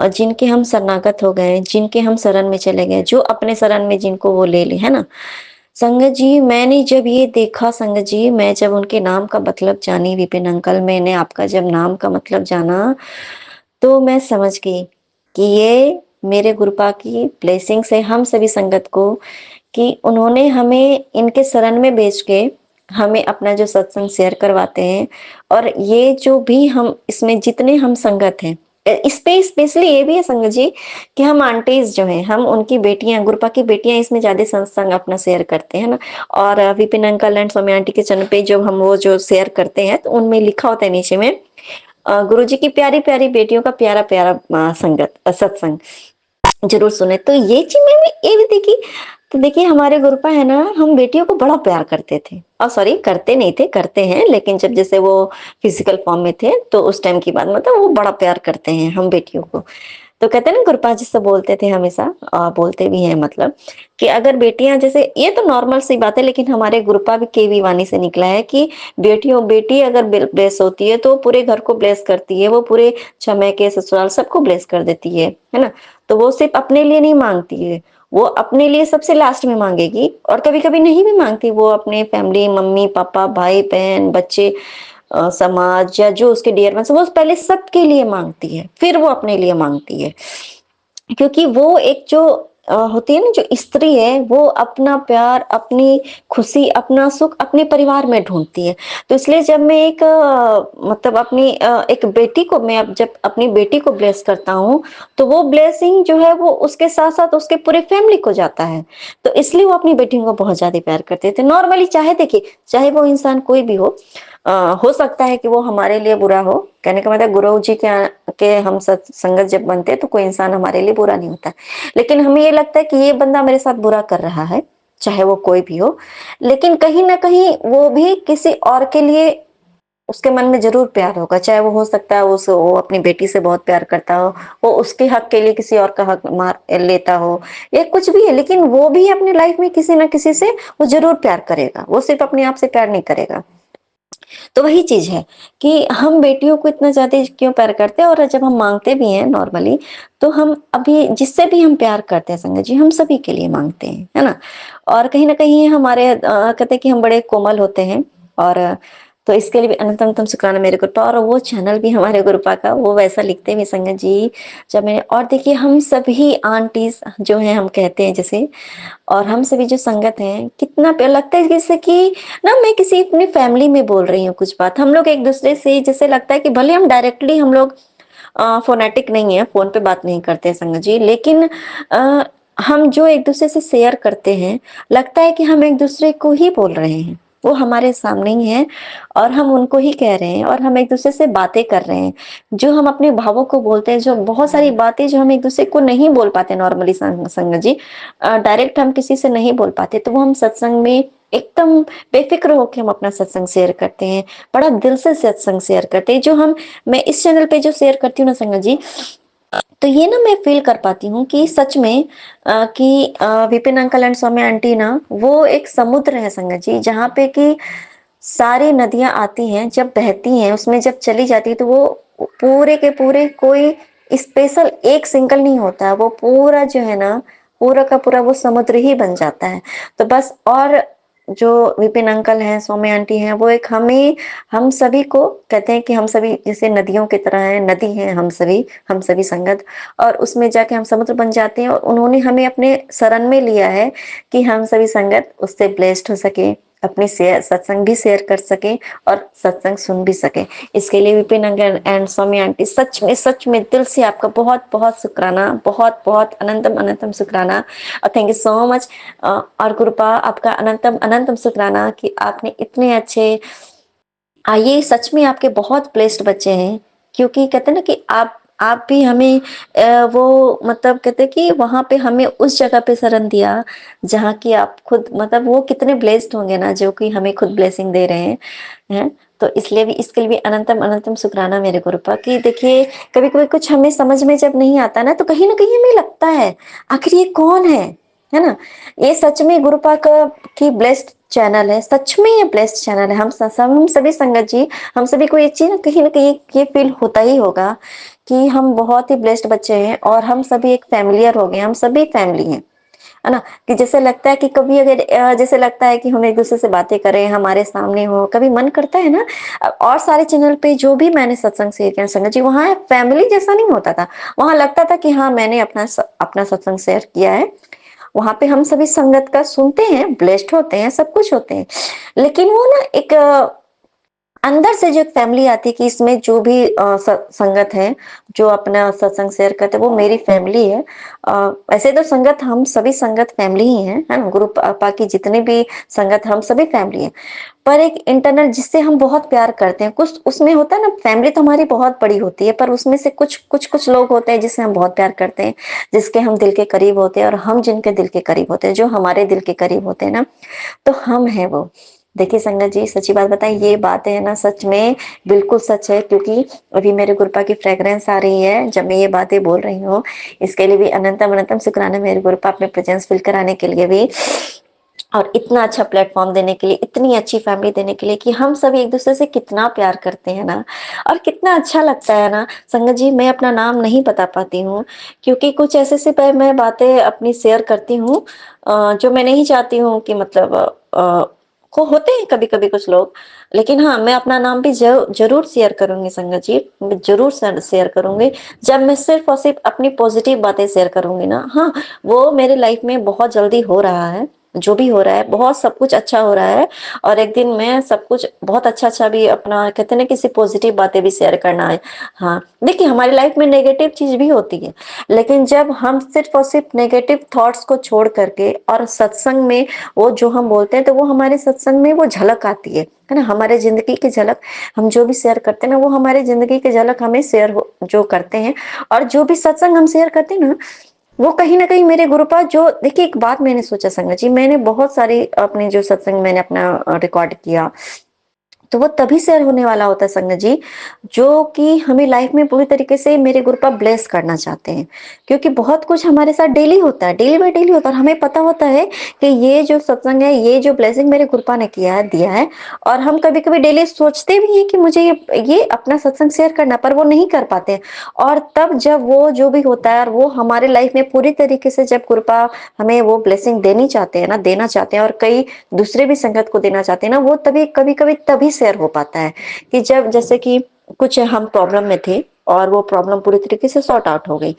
जिनके हम शरणागत हो गए, जिनके हम शरण में चले गए, जो अपने शरण में जिनको वो ले ले, है ना? संगत जी मैंने जब ये देखा संगत जी, मैं जब उनके नाम का मतलब जानी विपिन अंकल, मैंने आपका जब नाम का मतलब जाना, तो मैं समझ गई कि ये मेरे गुरुपा की ब्लेसिंग्स है हम सभी संगत को, कि उन्होंने हमें इनके शरण में भेज के हमें अपना जो सत्संग शेयर करवाते हैं। और ये जो भी हम इसमें जितने हम संगत हैं, इस पे स्पेशली ये भी है संगत जी कि हम आंटीज जो हैं, हम उनकी बेटियां, गुरुपा की बेटियां इसमें ज्यादा सत्संग अपना शेयर करते हैं ना। और Vipin uncle and Saumya aunty के चैनल पे जब हम वो जो शेयर करते हैं, तो उनमें लिखा होता है नीचे में गुरु जी की प्यारी प्यारी बेटियों का प्यारा प्यारा संगत सत्संग ज़रूर सुने। तो ये चीज़ मैंने ये भी देखी, तो देखिए हमारे गुरुपा है ना, हम बेटियों को बड़ा प्यार करते थे, और सॉरी करते नहीं थे, करते हैं, लेकिन जब जैसे वो फिजिकल फॉर्म में थे तो उस टाइम की बात, मतलब वो बड़ा प्यार करते हैं हम बेटियों को। तो कहते हैं ना गुरुपा जिससे बोलते थे हमेशा, बोलते भी हैं मतलब, कि अगर बेटियां जैसे, ये तो नॉर्मल सी बात है, लेकिन हमारे गुरुपा भी के वी वाणी से निकला है कि बेटी अगर ब्लेस होती है तो पूरे घर को ब्लेस करती है, वो पूरे समय के ससुराल सबको ब्लेस कर देती है ना? तो वो सिर्फ अपने लिए नहीं मांगती है, वो अपने लिए सबसे लास्ट में मांगेगी, और कभी कभी नहीं भी मांगती, वो अपने फैमिली, मम्मी पापा, भाई बहन, बच्चे, समाज या जो उसके डियर वंस, वो पहले सबके लिए मांगती है, फिर वो अपने लिए मांगती है। क्योंकि वो एक जो होती है ना, जो स्त्री है, वो अपना प्यार, अपनी खुशी, अपना सुख अपने परिवार में ढूंढती है। तो इसलिए जब मैं एक मतलब अपनी एक बेटी को, मैं अब जब अपनी बेटी को ब्लेस करता हूँ, तो वो ब्लेसिंग जो है वो उसके साथ साथ उसके पूरे फैमिली को जाता है। तो इसलिए वो अपनी बेटियों को बहुत ज्यादा प्यार करते थे नॉर्मली। चाहे देखिए, चाहे वो इंसान कोई भी हो सकता है कि वो हमारे लिए बुरा हो, कहने का मतलब गुरु जी के हम संगत जब बनते हैं तो कोई इंसान हमारे लिए बुरा नहीं होता, लेकिन हमें ये लगता है कि ये बंदा मेरे साथ बुरा कर रहा है, चाहे वो कोई भी हो, लेकिन कहीं ना कहीं वो भी किसी और के लिए, उसके मन में जरूर प्यार होगा, चाहे वो हो सकता है वो अपनी बेटी से बहुत प्यार करता हो, वो उसके हक के लिए किसी और का हक मार लेता हो, या कुछ भी है, लेकिन वो भी अपनी लाइफ में किसी ना किसी से वो जरूर प्यार करेगा, वो सिर्फ अपने आप से प्यार नहीं करेगा। तो वही चीज है कि हम बेटियों को इतना ज्यादा क्यों प्यार करते हैं, और जब हम मांगते भी हैं नॉर्मली, तो हम अभी जिससे भी हम प्यार करते हैं संगत जी, हम सभी के लिए मांगते हैं, है ना? और कहीं ना कहीं हमारे कहते हैं कि हम बड़े कोमल होते हैं, और तो इसके लिए भी अनंतम शुक्राना मेरे गुरुपा, और वो चैनल भी हमारे गुरुपा का, वो वैसा लिखते भी संगत जी। जब मैं, और देखिए हम सभी आंटीज जो हैं, हम कहते हैं जैसे, और हम सभी जो संगत हैं, कितना प्यार लगता है, जैसे कि ना मैं किसी अपनी फैमिली में बोल रही हूँ कुछ बात, हम लोग एक दूसरे से जैसे लगता है कि भले हम डायरेक्टली हम लोग फोनेटिक नहीं है, फोन पे बात नहीं करते हैं संगत जी, लेकिन हम जो एक दूसरे से शेयर करते हैं, लगता है कि हम एक दूसरे को ही बोल रहे हैं, वो हमारे सामने ही है और हम उनको ही कह रहे हैं और हम एक दूसरे से बातें कर रहे हैं। जो हम अपने भावों को बोलते हैं, जो बहुत सारी बातें जो हम एक दूसरे को नहीं बोल पाते नॉर्मली संगत जी, डायरेक्ट हम किसी से नहीं बोल पाते, तो वो हम सत्संग में एकदम बेफिक्र होकर हम अपना सत्संग शेयर करते हैं, बड़ा दिल से सत्संग शेयर करते हैं। जो हम मैं इस चैनल पे जो शेयर करती हूँ ना संगत जी, तो ये ना मैं फील कर पाती हूँ कि सच में कि Vipin uncle and Saumya aunty ना वो एक समुद्र है संगत जी, जहाँ पे कि सारी नदियां आती हैं, जब बहती हैं उसमें जब चली जाती है तो वो पूरे के पूरे कोई स्पेशल एक सिंगल नहीं होता है, वो पूरा जो है ना पूरा का पूरा वो समुद्र ही बन जाता है। तो बस, और जो विपिन अंकल हैं, सौम्या आंटी हैं, वो एक हम सभी को कहते हैं कि हम सभी जैसे नदियों की तरह हैं, नदी हैं हम सभी संगत, और उसमें जाके हम समुद्र बन जाते हैं। और उन्होंने हमें अपने शरण में लिया है कि हम सभी संगत उससे ब्लेस्ड हो सके, अपनी सत्संग भी शेयर कर सके और सत्संग सुन भी सके। इसके लिए Vipin uncle and Saumya aunty सच में दिल से आपका बहुत बहुत शुक्राना, बहुत बहुत अनंतम अनंतम शुक्राना, और थैंक यू सो मच। और कृपा आपका अनंतम अनंतम शुक्राना कि आपने इतने अच्छे, ये सच में आपके बहुत ब्लेस्ड बच्चे हैं। क्योंकि कहते हैं ना कि आप भी हमें वो मतलब कहते हैं कि वहां पे हमें उस जगह पे शरण दिया जहाँ की आप खुद मतलब वो कितने ब्लेस्ड होंगे ना, जो कि हमें खुद ब्लेसिंग दे रहे हैं। तो इसलिए भी इसके लिए भी अनंतम अनंतम शुक्राना मेरे गुरुपा। कि देखिए कभी कभी कुछ हमें समझ में जब नहीं आता ना, तो कहीं ना कहीं हमें लगता है आखिर ये कौन है ना। ये सच में गुरुपा का की ब्लेस्ड चैनल है, सच में ये ब्लेस्ड चैनल है। हम सभी संगत जी, हम सभी को ये चीज ना कहीं ये फील होता ही होगा कि हम बहुत ही ब्लेस्ड बच्चे हैं और हम सभी एक फैमिलियर हो गए, हम सभी फैमिली हैं, है ना। कि जैसे लगता है कि कभी अगर जैसे लगता है कि हम एक दूसरे से बातें करें, हमारे सामने हो, कभी मन करता है ना। और सारे चैनल पे जो भी मैंने सत्संग शेयर किया संगत जी, वहां फैमिली जैसा नहीं होता था। वहां लगता था कि हाँ मैंने अपना सत्संग शेयर किया है, वहां पे हम सभी संगत का सुनते हैं, ब्लेस्ड होते हैं, सब कुछ होते हैं। लेकिन वो ना एक अंदर से जो एक फैमिली आती है कि इसमें जो भी संगत है जो अपना सत्संग शेयर करते हैं वो मेरी फैमिली है। वैसे तो संगत हम सभी संगत फैमिली ही हैं, है ना। गुरु पापा की जितने भी संगत हम सभी फैमिली हैं। पर एक इंटरनल जिससे हम बहुत प्यार करते हैं, कुछ उसमें होता है ना, फैमिली तो हमारी बहुत बड़ी होती है पर उसमें से कुछ लोग होते हैं जिससे हम बहुत प्यार करते हैं, जिसके हम दिल के करीब होते हैं, और हम जिनके दिल के करीब होते हैं, जो हमारे दिल के करीब होते हैं ना, तो हम हैं वो। देखिए संगत जी, सच्ची बात बताएं, ये बात है ना सच में बिल्कुल सच है। क्योंकि अभी मेरे गुरुपा की फ्रेग्रेंस आ रही है जब मैं ये बातें बोल रही हूँ। इसके लिए भी अनंतम अनंतम शुक्राना मेरे गुरुपा, अपने प्रेजेंस फील कराने के लिए भी, और इतना अच्छा प्लेटफॉर्म देने के लिए, इतनी अच्छी फैमिली देने के लिए कि हम सभी एक दूसरे से कितना प्यार करते हैं ना, और कितना अच्छा लगता है ना। संगत जी मैं अपना नाम नहीं बता पाती हूँ क्योंकि कुछ ऐसे से मैं बातें अपनी शेयर करती हूँ जो मैं नहीं चाहती हूँ कि मतलब को होते हैं कभी कभी कुछ लोग। लेकिन हाँ, मैं अपना नाम भी जरूर शेयर करूंगी संगत जी, मैं जरूर शेयर करूंगी जब मैं सिर्फ और सिर्फ अपनी पॉजिटिव बातें शेयर करूंगी ना। हाँ, वो मेरे लाइफ में बहुत जल्दी हो रहा है, जो भी हो रहा है बहुत सब कुछ अच्छा हो रहा है। और एक दिन मैं सब कुछ बहुत अच्छा भी अपना कहते हैं ना, किसी पॉजिटिव बातें भी शेयर करना है। हाँ देखिए, हमारी लाइफ में नेगेटिव चीज भी होती है, लेकिन जब हम सिर्फ और सिर्फ नेगेटिव थॉट्स को छोड़ करके और सत्संग में वो जो हम बोलते हैं, तो वो हमारे सत्संग में वो झलक आती है ना, हमारे जिंदगी की झलक। हम जो भी शेयर करते हैं ना, वो हमारे जिंदगी की झलक हमें शेयर जो करते हैं। और जो भी सत्संग हम शेयर करते हैं ना, वो कहीं ना कहीं मेरे गुरु पास जो देखिए, एक बात मैंने सोचा संगत जी, मैंने बहुत सारी अपने जो सत्संग मैंने अपना रिकॉर्ड किया, तो वो तभी शेयर होने वाला होता है संगत जी, जो कि हमें लाइफ में पूरी तरीके से मेरे गुरुपा ब्लेस करना चाहते हैं। क्योंकि बहुत कुछ हमारे साथ डेली होता है, डेली बाय डेली होता है, और हमें पता होता है कि ये जो सत्संग है, ये जो ब्लेसिंग मेरे गुरुपा ने किया है, दिया है। और हम कभी कभी डेली सोचते भी हैं कि मुझे ये अपना सत्संग शेयर करना, पर वो नहीं कर पाते। और तब जब वो जो भी होता है, और वो हमारे लाइफ में पूरी तरीके से जब गुरुपा हमें वो ब्लेसिंग देनी चाहते हैं ना, देना चाहते हैं, और कई दूसरे भी संगत को देना चाहते हैं ना, वो तभी कभी कभी तभी शेयर हो पाता है कि जब जैसे कि कुछ हम प्रॉब्लम में थे और वो प्रॉब्लम पूरी तरीके से सॉर्ट आउट हो गई।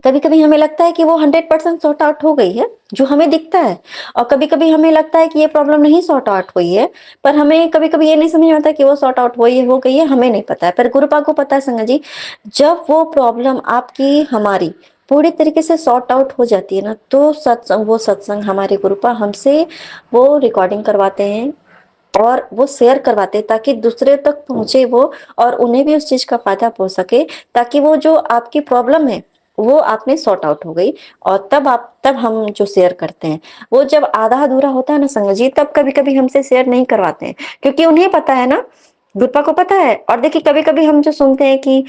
कभी कभी हमें लगता है कि वो 100% सॉर्ट आउट हो गई है, जो हमें दिखता है। और कभी कभी हमें लगता है कि ये प्रॉब्लम नहीं सॉर्ट आउट हुई है, पर हमें कभी कभी ये नहीं समझ में आता कि वो सॉर्ट आउट हो गई है, हमें नहीं पता है, पर गुरुपा को पता है संगत जी। जब वो प्रॉब्लम आपकी हमारी पूरी तरीके से सॉर्ट आउट हो जाती है ना, तो वो सत्संग हमारे गुरुपा हमसे वो रिकॉर्डिंग करवाते हैं, और वो शेयर करवाते ताकि दूसरे तक पहुंचे वो, और उन्हें भी उस चीज का फायदा पहुंच सके, ताकि वो जो आपकी प्रॉब्लम है वो आपने सॉर्ट आउट हो गई। और तब हम जो शेयर करते हैं, वो जब आधा अधूरा होता है ना संगत जी, तब कभी कभी हमसे शेयर नहीं करवाते हैं, क्योंकि उन्हें पता है ना, गुरपा को पता है। और देखिए कभी कभी हम जो सुनते हैं कि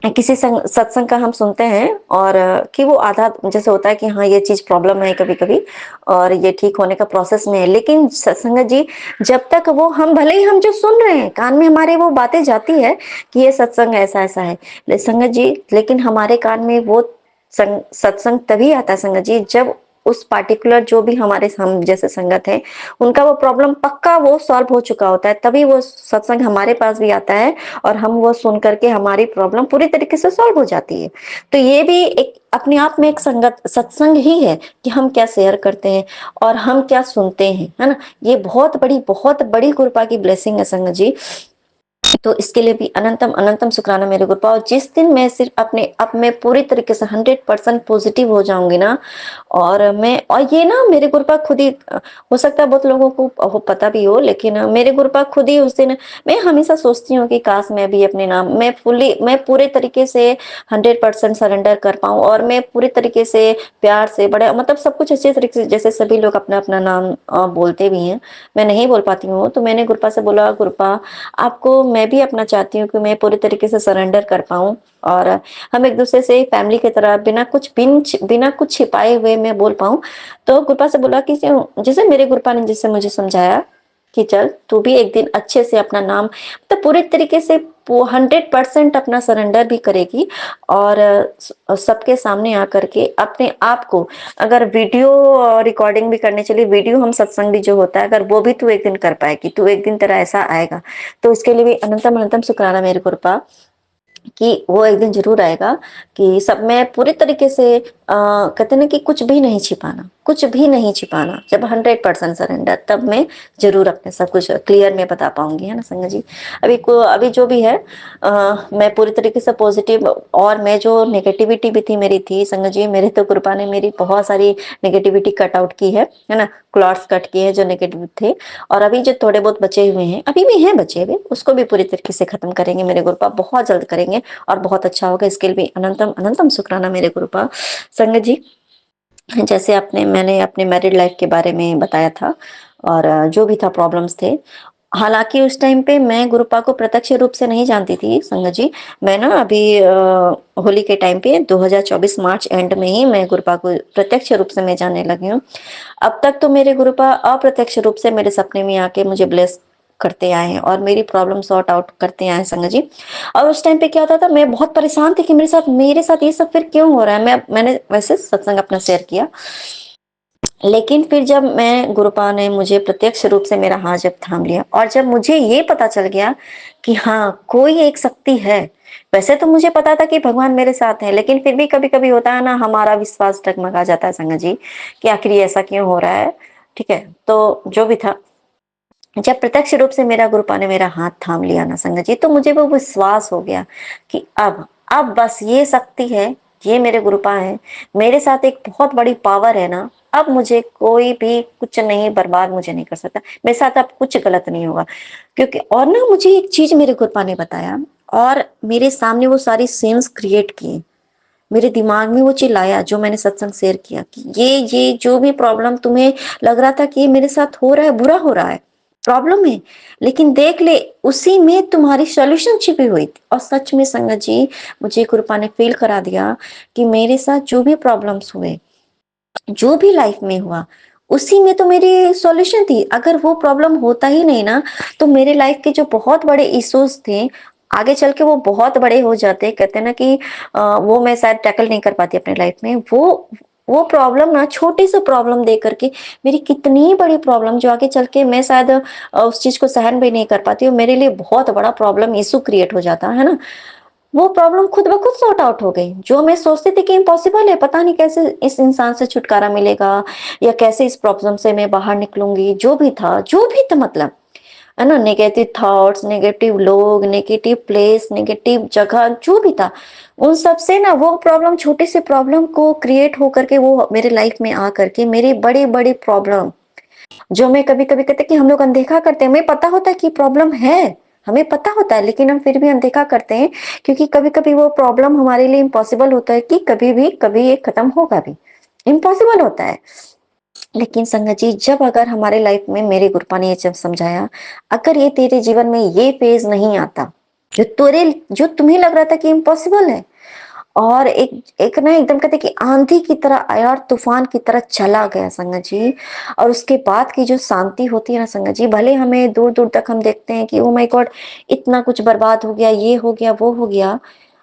किसी सत्संग का हम सुनते हैं, और कि वो आधा जैसे होता है कि हाँ ये चीज प्रॉब्लम है कभी कभी, और ये ठीक होने का प्रोसेस में है, लेकिन संगत जी, जब तक वो हम भले ही हम जो सुन रहे हैं कान में हमारे वो बातें जाती है कि ये सत्संग ऐसा ऐसा है, संगत जी, लेकिन हमारे कान में वो सत्संग तभी आता है संगत जी, जब उस पार्टिकुलर जो भी हमारे हम जैसे संगत है, उनका वो प्रॉब्लम पक्का वो सॉल्व हो चुका होता है, तभी वो सत्संग हमारे पास भी आता है, और हम वो सुन करके हमारी प्रॉब्लम पूरी तरीके से सॉल्व हो जाती है। तो ये भी एक अपने आप में एक संगत सत्संग ही है, कि हम क्या शेयर करते हैं और हम क्या सुनते हैं, है ना। ये बहुत बड़ी कृपा की ब्लेसिंग है संगत जी। तो इसके लिए भी अनंतम अनंतम शुक्राना मेरे गुरुपा। और जिस दिन मैं सिर्फ अपने अब मैं पूरी तरीके से 100% पॉजिटिव हो जाऊंगी ना, और ये ना मेरे गुरुपा खुद ही, हो सकता है बहुत लोगों को पता भी हो, लेकिन मेरे गुरुपा खुद ही उस दिन, मैं हमेशा सोचती हूँ कि काश मैं भी अपने नाम, मैं पूरे तरीके से 100% सरेंडर कर पाऊं, और मैं पूरी तरीके से प्यार से बड़े मतलब सब कुछ अच्छे तरीके से, जैसे सभी लोग अपना अपना नाम बोलते भी हैं, मैं नहीं बोल पाती हूँ, तो मैंने गुरुपा से बोला, गुरुपा आपको मैं भी अपना चाहती हूँ कि मैं पूरी तरीके से सरेंडर कर पाऊं, और हम एक दूसरे से फैमिली की तरह बिना कुछ छिपाए हुए मैं बोल पाऊं। तो गुरपा से बोला कि जैसे मेरे गुरपा ने जैसे मुझे समझाया कि चल तू भी एक दिन अच्छे से अपना नाम, तो पूरे तरीके से 100% अपना सरेंडर भी करेगी, और सबके सामने आकर के अपने आप को, अगर वीडियो रिकॉर्डिंग भी करने चली, वीडियो हम सत्संग भी जो होता है, अगर वो भी तू एक दिन कर पाएगी, तू एक दिन तेरा ऐसा आएगा, तो उसके लिए भी अनंतम अनंतम शुक्राना मेरे कृपा, कि वो एक दिन जरूर आएगा, कि सब में पूरे तरीके से कहते ना कि कुछ भी नहीं छिपाना, कुछ भी नहीं छिपाना, जब 100% सरेंडर, तब मैं जरूर अपने सब कुछ क्लियर में बता पाऊंगी, है ना संगत जी। अभी जो भी है, मैं पूरी तरीके से पॉजिटिव, और मैं जो नेगेटिविटी भी थी मेरी थी संगत जी, मेरे तो कृपा ने मेरी बहुत सारी नेगेटिविटी कट आउट की है ना, क्लॉट्स कट किए हैं जो नेगेटिव थे, और अभी जो थोड़े बहुत बचे हुए हैं, अभी भी हैं बचे हुए, उसको भी पूरी तरीके से खत्म करेंगे मेरे गुरुपा, बहुत जल्द करेंगे, और बहुत अच्छा होगा। इसके लिए भी अनंतम अनंतम शुक्राना मेरे गुरुपा। संगत जी, जैसे मैंने अपने मैरिड लाइफ के बारे में बताया था, और जो भी था प्रॉब्लम्स थे, हालांकि उस टाइम पे मैं गुरुपा को प्रत्यक्ष रूप से नहीं जानती थी संगत जी। मैं ना अभी होली के टाइम पे 2024 मार्च एंड में ही मैं गुरुपा को प्रत्यक्ष रूप से मैं जानने लगी हूँ। अब तक तो मेरे गुरुपा अप्रत्यक्ष रूप से मेरे सपने में आके मुझे ब्लेस करते आए हैं, और मेरी प्रॉब्लम सॉर्ट आउट करते आए हैं संगत जी। और उस टाइम पे क्या होता था, मैं बहुत परेशान थी कि मेरे साथ ये सब फिर क्यों हो रहा है। मैंने वैसे सत्संग अपना शेयर किया, लेकिन फिर जब मैं गुरुपा ने मुझे प्रत्यक्ष रूप से मेरा हाथ जब थाम लिया, और जब मुझे ये पता चल गया कि हाँ कोई एक शक्ति है, वैसे तो मुझे पता था कि भगवान मेरे साथ है, लेकिन फिर भी कभी कभी होता है ना, हमारा विश्वास डगमगा जाता है संगत जी, कि आखिर ये ऐसा क्यों हो रहा है। ठीक है, तो जो भी था, जब प्रत्यक्ष रूप से मेरा गुरुपा ने मेरा हाथ थाम लिया ना संगत जी, तो मुझे वो विश्वास हो गया कि अब बस ये शक्ति है, ये मेरे गुरुपा है, मेरे साथ एक बहुत बड़ी पावर है ना, अब मुझे कोई भी कुछ नहीं, बर्बाद मुझे नहीं कर सकता, मेरे साथ अब कुछ गलत नहीं होगा। क्योंकि और ना मुझे एक चीज मेरे गुरुपा ने बताया, और मेरे सामने वो सारी सीन्स क्रिएट किए, मेरे दिमाग में वो चिल्लाया जो मैंने सत्संग शेयर किया, कि ये जो भी प्रॉब्लम तुम्हें लग रहा था कि ये मेरे साथ हो रहा है, बुरा हो रहा है, प्रॉब्लम है, लेकिन देख ले उसी में तुम्हारी सॉल्यूशन छिपी हुई थी। और सच में संगत जी, मुझे कृपा ने फील करा दिया कि मेरे साथ जो भी प्रॉब्लम्स हुए, जो भी लाइफ में हुआ, उसी में तो मेरी सॉल्यूशन थी। अगर वो प्रॉब्लम होता ही नहीं ना, तो मेरे लाइफ के जो बहुत बड़े इश्यूज थे, आगे चल के वो बहुत बड़े हो जाते। कहते हैं ना कि वो मैं शायद टैकल नहीं कर पाती अपने लाइफ में, वो प्रॉब्लम ना, छोटी सी प्रॉब्लम दे करके मेरी कितनी बड़ी प्रॉब्लम, जो आगे चल के मैं शायद उस चीज को सहन भी नहीं कर पाती, और मेरे लिए बहुत बड़ा प्रॉब्लम इशू क्रिएट हो जाता है ना, वो प्रॉब्लम खुद ब खुद सॉर्ट आउट हो गई। जो मैं सोचती थी कि इम्पॉसिबल है, पता नहीं कैसे इस इंसान से छुटकारा मिलेगा, या कैसे इस प्रॉब्लम से मैं बाहर निकलूंगी, जो भी था मतलब, है ना, नेगेटिव थॉट्स, नेगेटिव लोग, नेगेटिव प्लेस, नेगेटिव जगह, जो भी था, उन सब से ना वो प्रॉब्लम, छोटी सी प्रॉब्लम को क्रिएट हो करके वो मेरे लाइफ में आ करके मेरी बड़ी बड़ी प्रॉब्लम, जो हमें कभी-कभी कहते हैं कि हम लोग अनदेखा करते हैं, हमें पता होता है कि प्रॉब्लम है, हमें पता होता है लेकिन हम फिर भी अनदेखा करते हैं क्योंकि कभी-कभी वो प्रॉब्लम हमारे लिए इम्पॉसिबल होता है कि कभी भी कभी ये खत्म होगा भी, इम्पॉसिबल होता है। लेकिन संगत जी जब अगर हमारे लाइफ में मेरे गुरुपा ने ये जब समझाया, अगर ये तेरे जीवन में ये फेज़ नहीं आता, जो तुम्हें लग रहा था कि इम्पॉसिबल है और एक एक ना एकदम कहते हैं कि आंधी की तरह आया और तूफान की तरह चला गया संगत जी। और उसके बाद की जो शांति होती है ना संगत जी, भले हमें दूर-दूर तक हम देखते हैं कि ओह माय गॉड! इतना कुछ बर्बाद हो गया, ये हो गया, वो हो गया।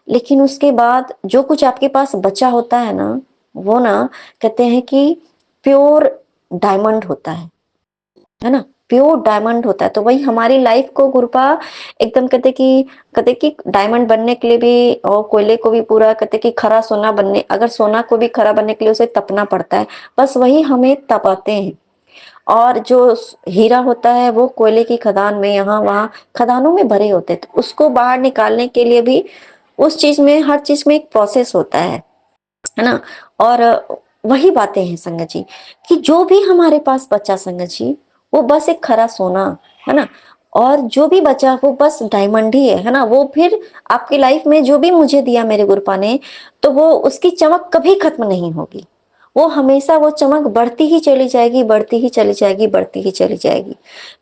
लेकिन उसके बाद जो कुछ आपके पास बचा होता है ना, वो ना कहते हैं कि प्योर डायमंड होता है ना? प्योर डायमंड होता है। तो वही हमारी लाइफ को गुरुपा एकदम कहते कि डायमंड बनने के लिए भी और कोयले को भी पूरा कहते कि खरा सोना बनने, अगर सोना को भी खरा बनने के लिए उसे तपना पड़ता है, बस वही हमें तपाते हैं। और जो हीरा होता है वो कोयले की खदान में यहाँ-वहाँ खदानों में भरे होते हैं, तो उसको बाहर निकालने के लिए भी उस चीज़ में हर चीज़ में एक प्रोसेस होता है ना? और वही बातें हैं संगत जी, कि जो भी हमारे पास बचा संगत जी, वो बस एक खरा सोना, है ना? और जो भी बचा वो बस डायमंड ही है ना? वो फिर आपकी लाइफ में जो भी मुझे दिया मेरे गुरुपा ने, तो वो उसकी चमक कभी खत्म नहीं होगी। वो हमेशा वो चमक बढ़ती ही चली जाएगी, बढ़ती ही चली जाएगी, बढ़ती ही चली जाएगी।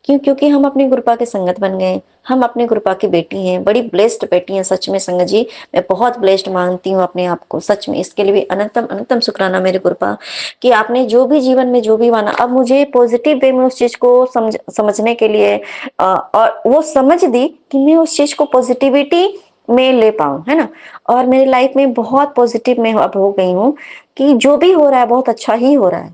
क्यों? क्योंकि हम अपने गुरुपा के संगत बन गए, हम अपने गुरुपा की बेटी हैं, बड़ी ब्लेस्ड बेटी हैं सच में संगत जी। मैं बहुत ब्लेस्ड मानती हूँ अपने आप को, सच में इसके लिए भी अनंतम अनंतम शुक्राना मेरे गुरुपा कि आपने जो भी जीवन में जो भी माना, अब मुझे पॉजिटिव वे में उस चीज को समझने के लिए और वो समझ दी कि मैं उस चीज को पॉजिटिविटी में ले पाऊं, है ना? और मेरी लाइफ में बहुत पॉजिटिव में अब हो गई हूँ कि जो भी हो रहा है बहुत अच्छा ही हो रहा है।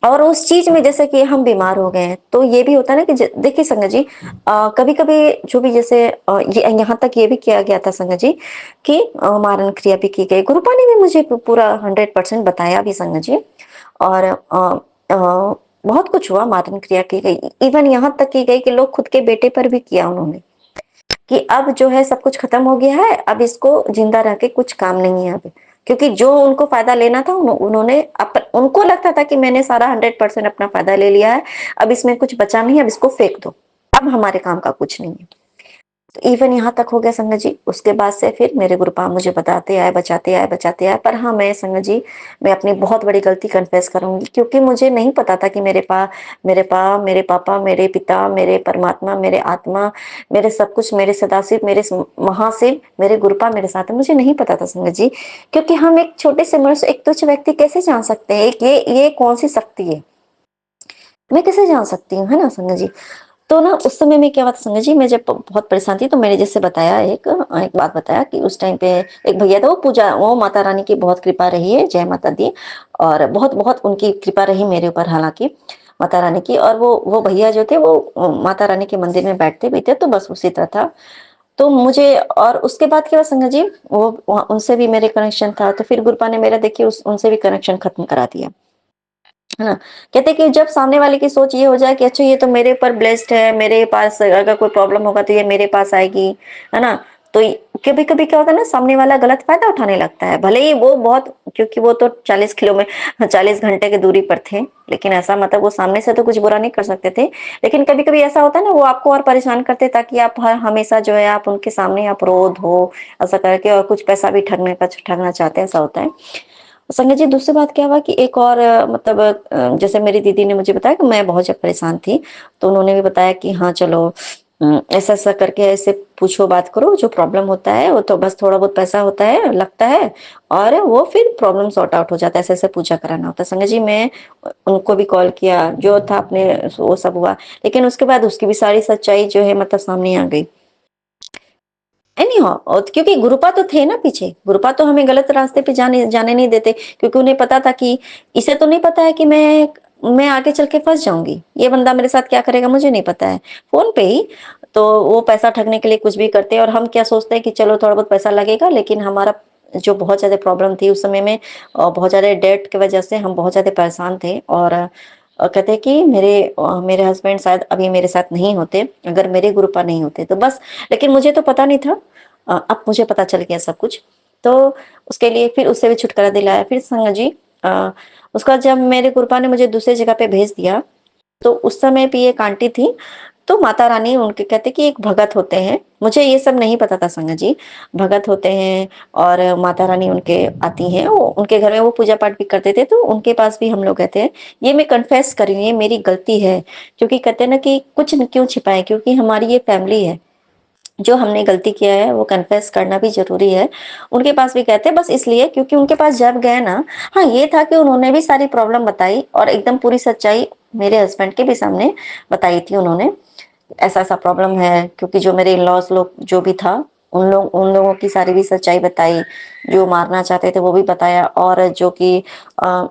और उस चीज में जैसे कि हम बीमार हो गए हैं, तो ये भी होता है ना कि देखिए संगत जी, कभी-कभी जो भी जैसे ये यहाँ तक ये भी किया गया था संगत जी कि मारण क्रिया भी की गई। गुरुपा ने भी मुझे पूरा 100% बताया भी संगत जी। और बहुत कुछ हुआ, मारण क्रिया की गई। इवन यहाँ तक की गई कि लोग खुद के बेटे पर भी किया उन्होंने, कि अब जो है सब कुछ खत्म हो गया है, अब इसको जिंदा रह के कुछ काम नहीं है अब। क्योंकि जो उनको फ़ायदा लेना था उन्होंने उनको लगता था कि मैंने सारा 100% अपना फ़ायदा ले लिया है, अब इसमें कुछ बचा नहीं है, अब इसको फेंक दो। अब हमारे काम का कुछ नहीं है। तो इवन यहाँ तक हो गया संगत जी, उसके बाद से फिर मेरे गुरुपा मुझे बताते आए, बचाते आए, बचाते आए। पर हाँ, मैं संगत जी, मैं अपनी बहुत बड़ी गलती कन्फेस करूँगी क्योंकि मुझे नहीं पता था कि मेरे पापा, मेरे पिता, मेरे परमात्मा, मेरे आत्मा, मेरे सब कुछ, मेरे सदाशिव, मेरे महाशिव, मेरे गुरुपा मेरे साथ है। मुझे नहीं पता था संगत जी, क्योंकि हम एक छोटे से मनुष्य, एक तुच्छ व्यक्ति कैसे जान सकते हैं, एक ये कौन-सी शक्ति है? मैं कैसे जान सकती हूँ, है ना संगत जी? तो ना उस समय में क्या हुआ था संगत जी, मैं जब बहुत परेशान थी तो मैंने जैसे बताया एक बात बताया कि उस टाइम पे एक भैया था, वो माता रानी की बहुत कृपा रही है, जय माता दी। और बहुत उनकी कृपा रही मेरे ऊपर, हालांकि माता रानी की। और वो भैया जो थे वो माता रानी के मंदिर में बैठते भी थे, तो बस उसी तरह था। तो मुझे और उसके बाद क्या हुआ संगत जी, उनसे भी मेरे कनेक्शन था, तो फिर गुरुपा ने मेरा देखिए उनसे भी कनेक्शन खत्म करा दिया, है ना? कहते हैं कि जब सामने वाले की सोच ये हो जाए कि अच्छा ये तो मेरे ऊपर ब्लेस्ड है, मेरे पास अगर कोई प्रॉब्लम होगा तो ये मेरे पास आएगी, है ना? तो कभी-कभी क्या होता है ना, सामने वाला गलत फायदा उठाने लगता है। भले ही वो बहुत, क्योंकि वो तो 40 घंटे की दूरी पर थे, लेकिन ऐसा मतलब वो सामने से तो कुछ बुरा नहीं कर सकते थे। लेकिन कभी-कभी ऐसा होता है ना, वो आपको और परेशान करते हैं ताकि आप हर हमेशा जो है आप उनके सामने आप रोध हो, ऐसा करके और कुछ पैसा भी ठगना चाहते हैं, ऐसा होता है। संगत जी दूसरी बात क्या हुआ कि एक और मतलब जैसे मेरी दीदी ने मुझे बताया कि मैं बहुत जब परेशान थी, तो उन्होंने भी बताया कि हाँ चलो, ऐसा-ऐसा करके ऐसे पूछो, बात करो, जो प्रॉब्लम होता है वो तो बस थोड़ा बहुत पैसा होता है, लगता है, और वो फिर प्रॉब्लम सॉर्ट आउट हो जाता है, ऐसे-ऐसे पूजा कराना होता है। संगत जी मैं उनको भी कॉल किया, जो था अपने वो सब हुआ, लेकिन उसके बाद उसकी भी सारी सच्चाई जो है मतलब सामने आ गई। एनी हाउ, और क्योंकि गुरुपा तो थे ना पीछे, गुरुपा तो हमें गलत रास्ते पे जाने जाने नहीं देते, क्योंकि उन्हें पता था कि इसे तो नहीं पता है कि मैं आगे चल के फंस जाऊंगी, ये बंदा मेरे साथ क्या करेगा मुझे नहीं पता है। फोन पे ही तो वो पैसा ठगने के लिए कुछ भी करते हैं, और हम क्या सोचते हैं कि चलो थोड़ा बहुत पैसा लगेगा, लेकिन हमारा जो बहुत ज्यादा प्रॉब्लम थी उस समय में, बहुत ज्यादा डेट की वजह से हम बहुत ज्यादा परेशान थे। और कहते हैं कि मेरे हस्बैंड शायद अभी मेरे साथ नहीं होते अगर मेरे गुरुपा नहीं होते तो बस। लेकिन मुझे तो पता नहीं था, अब मुझे पता चल गया सब कुछ। तो उसके लिए फिर उससे भी छुटकारा दिलाया। फिर संगत जी, उसका जब मेरे गुरुपा ने मुझे दूसरी जगह पे भेज दिया, तो उस समय भी एक आंटी थी, तो माता रानी उनके कहते कि एक भगत होते हैं, मुझे ये सब नहीं पता था संगत जी। भगत होते हैं और माता रानी उनके आती हैं, वो उनके घर में वो पूजा पाठ भी करते थे, तो उनके पास भी हम लोग गए थे। ये मैं कन्फेस कर रही हूँ, ये मेरी गलती है, क्योंकि कहते हैं ना कि कुछ न क्यों छिपाएँ, क्योंकि हमारी ये फैमिली है। जो हमने गलती किया है वो कन्फेस करना भी ज़रूरी है। उनके पास भी गए थे बस इसलिए क्योंकि उनके पास जब गए ना, हाँ, ये था कि उन्होंने भी सारी प्रॉब्लम बताई और एकदम पूरी सच्चाई मेरे हस्बैंड के भी सामने बताई थी उन्होंने। ऐसा-ऐसा प्रॉब्लम है, क्योंकि जो मेरे इन-लॉज़ लोग जो भी था, उन लोगों की सारी भी सच्चाई बताई, जो मारना चाहते थे वो भी बताया, और जो कि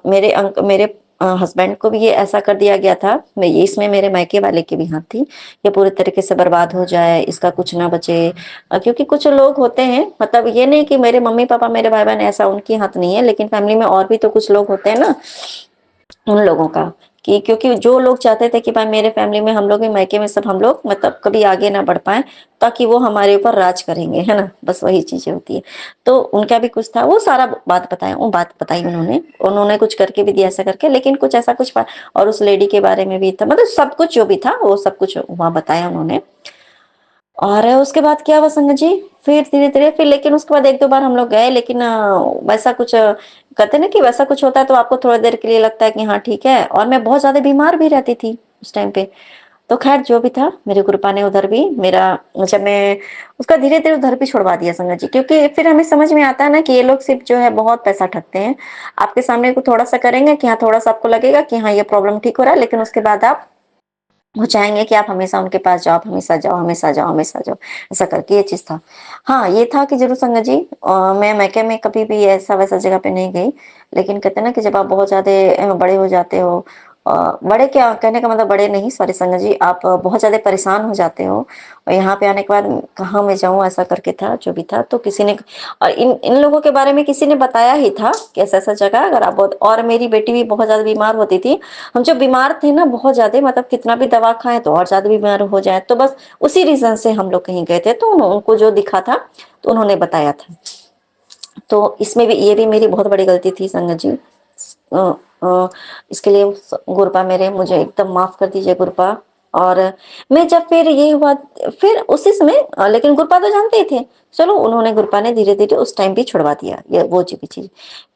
मेरे हस्बैंड को भी ये ऐसा कर दिया गया था, मैं ये इसमें मेरे मायके वाले की भी हाथ थी, ये पूरे तरीके से बर्बाद हो जाए, इसका कुछ ना बचे। क्योंकि कुछ लोग होते हैं, मतलब ये नहीं कि मेरे मम्मी-पापा, मेरे भाई-बहन ऐसा उनकी हाथ नहीं है, लेकिन फैमिली में और भी तो कुछ लोग होते हैं ना, उन लोगों का, कि क्योंकि जो लोग चाहते थे कि भाई मेरे फैमिली में हम लोग भी मायके में सब हम लोग मतलब कभी आगे ना बढ़ पाएँ, ताकि वो हमारे ऊपर राज करेंगे, है ना? बस वही चीज़ें होती हैं। तो उनका भी कुछ था, वो सारा बात बताया, वो बात बताई उन्होंने। उन्होंने कुछ करके भी दिया ऐसा करके, लेकिन कुछ ऐसा कुछ और उस लेडी के बारे में भी था, मतलब सब कुछ जो भी था, वो सब कुछ वहाँ बताया उन्होंने। और उसके बाद क्या हुआ संगत जी, फिर धीरे-धीरे फिर लेकिन उसके बाद 1-2 बार हम लोग गए, लेकिन वैसा कुछ कहते हैं ना कि वैसा कुछ होता है तो आपको थोड़ी देर के लिए लगता है कि हाँ ठीक है, और मैं बहुत ज़्यादा बीमार भी रहती थी उस टाइम पे। तो ख़ैर जो भी था, मेरे गुरुपा ने उधर भी मेरा, जब मैं उसका धीरे-धीरे उधर भी छुड़वा दिया संगत जी, क्योंकि फिर हमें समझ में आता है ना कि ये लोग सिर्फ़ जो है बहुत पैसा ठगते हैं। आपके सामने को थोड़ा-सा करेंगे कि हाँ, थोड़ा-सा आपको लगेगा कि हाँ, ये प्रॉब्लम ठीक हो रहा है, लेकिन उसके बाद आप वो चाहेंगे कि आप हमेशा उनके पास जाओ, आप हमेशा जाओ, हमेशा जाओ, हमेशा जाओ, ऐसा करके ये चीज़ था। हाँ, ये था कि ज़रूर संगत जी, मैं मायके में कभी भी ऐसा-वैसा जगह पे नहीं गई, लेकिन कहते हैं ना कि जब आप बहुत ज़्यादा बड़े हो जाते हो, बड़े क्या कहने का मतलब, बड़े नहीं सॉरी संगत जी, आप बहुत ज़्यादा परेशान हो जाते हो, और यहाँ पे आने के बाद कहाँ मैं जाऊँ, ऐसा करके था, जो भी था। तो किसी ने, और इन इन लोगों के बारे में किसी ने बताया ही था कि ऐसा-ऐसा जगह अगर आप बहुत, और मेरी बेटी भी बहुत ज़्यादा बीमार होती थी। हम जब बीमार थे ना बहुत ज़्यादा, मतलब कितना भी दवा खाएँ तो और ज़्यादा बीमार हो जाएँ, तो बस उसी रीज़न से हम लोग कहीं गए थे, तो उनको जो दिखा था, तो उन्होंने बताया था। तो इसमें भी ये भी मेरी बहुत बड़ी गलती थी संगत जी। अ इसके लिए गुरुपा मेरे मुझे एकदम माफ़ कर दीजिए गुरुपा। और मैं जब फिर ये हुआ, फिर उसी समय लेकिन गुरुपा तो जानते ही थे। चलो उन्होंने, गुरुपा ने धीरे-धीरे उस टाइम भी छुड़वा दिया, ये वो जी भी चीज़।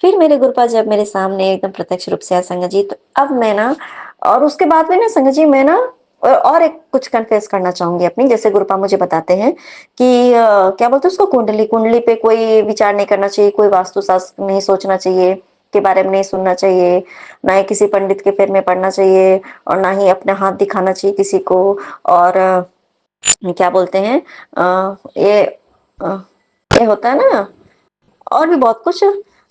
फिर मेरे गुरुपा जब मेरे सामने एकदम प्रत्यक्ष रूप से आए संगत जी, तो अब मैं ना, और उसके बाद भी ना संगत जी मैं ना, और एक कुछ कन्फेस करना चाहूँगी अपनी, जैसे गुरुपा मुझे बताते हैं कि क्या बोलते हैं उसको, कुंडली, कुंडली पे कोई विचार नहीं करना चाहिए, कोई वास्तु-शास्त्र नहीं सोचना चाहिए, के बारे में नहीं सुनना चाहिए, ना ही किसी पंडित के पैर में पड़ना चाहिए, और ना ही अपना हाथ दिखाना चाहिए किसी को। और क्या बोलते हैं, अ, ये होता है ना, और भी बहुत कुछ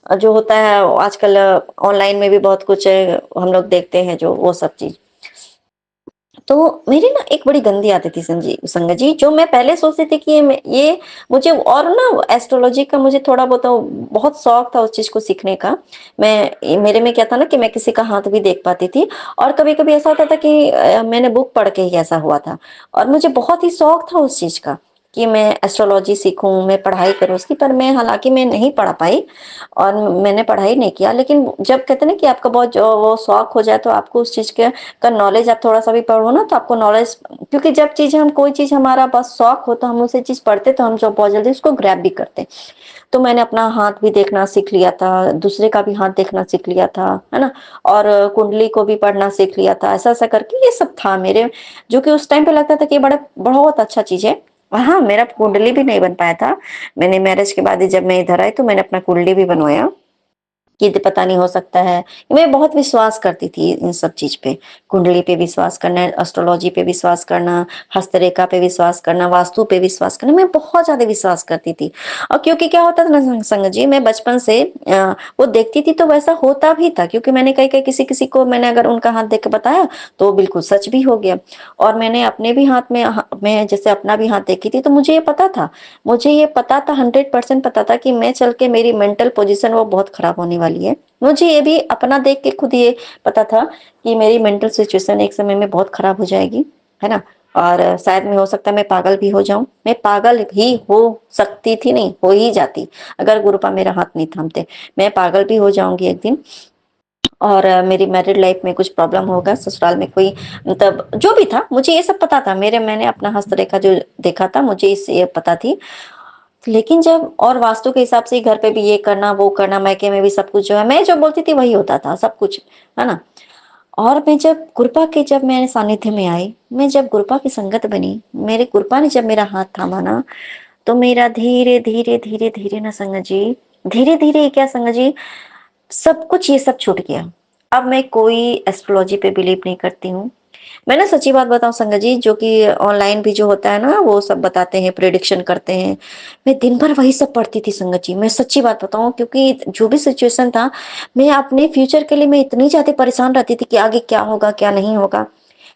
जो होता है आजकल, ऑनलाइन में भी बहुत कुछ हम लोग देखते हैं, जो वो सब चीज़। तो मेरी ना एक बड़ी गंदी आदत थी संगत जी, जो मैं पहले सोचती थी कि ये मुझे, और ना एस्ट्रोलॉजी का मुझे थोड़ा बहुत बहुत शौक था उस चीज़ को सीखने का। मेरे में क्या था ना कि मैं किसी का हाथ भी देख पाती थी, और कभी-कभी ऐसा होता था कि मैंने बुक पढ़ के ही ऐसा हुआ था, और मुझे बहुत ही शौक था उस चीज़ का कि मैं एस्ट्रोलॉजी सीखूँ, मैं पढ़ाई करूँ उसकी, पर मैं हालाँकि मैं नहीं पढ़ पाई, और मैंने पढ़ाई नहीं किया। लेकिन जब कहते हैं ना कि आपका बहुत जो वो शौक हो जाए, तो आपको उस चीज़ के का नॉलेज आप थोड़ा-सा भी पढ़ो ना, तो आपको नॉलेज, क्योंकि जब चीज़ हम कोई चीज़ हमारा बस शौक हो, तो हम उसे चीज़ पढ़ते, तो हम जो बहुत जल्दी उसको ग्रैब भी करते हैं। तो मैंने अपना हाथ भी देखना सीख लिया था, दूसरे का भी हाथ देखना सीख लिया था, है ना? और कुंडली को भी पढ़ना सीख लिया था, ऐसा-ऐसा करके ये सब था मेरे, जो कि उस टाइम पे लगता था कि ये बड़ा बहुत अच्छा चीज़ है। और हाँ, मेरा कुंडली भी नहीं बन पाया था। मैंने मैरिज के बाद ही जब मैं इधर आई, तो मैंने अपना कुंडली भी बनवाया। कि पता नहीं हो सकता है। मैं बहुत विश्वास करती थी इन सब चीज़ पे, कुंडली पे विश्वास करना, एस्ट्रोलॉजी पे विश्वास करना, हस्तरेखा पे विश्वास करना, वास्तु पे विश्वास करना, मैं बहुत ज़्यादा विश्वास करती थी। और क्योंकि क्या होता था ना संगत जी, मैं बचपन से वो देखती थी तो वैसा होता भी था, क्योंकि मैंने कहीं-कहीं किसी-किसी को मैंने अगर उनका हाथ देख के बताया, तो वो बिल्कुल सच भी हो गया। और मैंने अपने भी हाथ में मैं जैसे अपना भी हाथ देखी थी, तो मुझे ये पता था, मुझे ये पता था 100% पता था कि मैं चल के मेरी मेंटल पोज़ीशन वो बहुत खराब होने वाली है। मुझे ये भी अपना देख के खुद ये पता था कि मेरी मेंटल सिचुएशन एक समय में बहुत खराब हो जाएगी, है ना? और शायद मैं, हो सकता है मैं पागल भी हो जाऊँ। मैं पागल भी हो सकती थी, नहीं, हो ही जाती, अगर गुरुपा मेरा हाथ नहीं थामते। मैं पागल भी हो जाऊँगी एक दिन। और मेरी मैरिड लाइफ में कुछ प्रॉब्लम होगा, ससुराल में कोई मतलब जो भी था, मुझे ये सब पता था। मैंने अपना हस्तरेखा जो देखा था, मुझे इससे ये पता थी। लेकिन जब और वास्तु के हिसाब से घर पे भी ये करना, वो करना, मायके में भी सब कुछ जो है, मैं जो बोलती थी वही होता था, सब कुछ, है ना? और मैं जब गुरपा के जब मैं सानिध्य में आई, मैं जब गुरपा की संगत बनी, मेरे गुरपा ने जब मेरा हाथ थामा ना, तो मेरा धीरे धीरे धीरे धीरे ना संगत जी, धीरे धीरे क्या संगत जी, सब कुछ ये सब छूट गया। अब मैं कोई एस्ट्रोलॉजी पे बिलीव नहीं करती हूँ। मैं ना सच्ची बात बताऊं संगत जी, जो कि ऑनलाइन भी जो होता है ना, वो सब बताते हैं, प्रिडिक्शन करते हैं, मैं दिन भर वही सब पढ़ती थी संगत जी। मैं सच्ची बात बताऊं, क्योंकि जो भी सिचुएशन था, मैं अपने फ्यूचर के लिए मैं इतनी ज्यादा परेशान रहती थी कि आगे क्या होगा क्या नहीं होगा।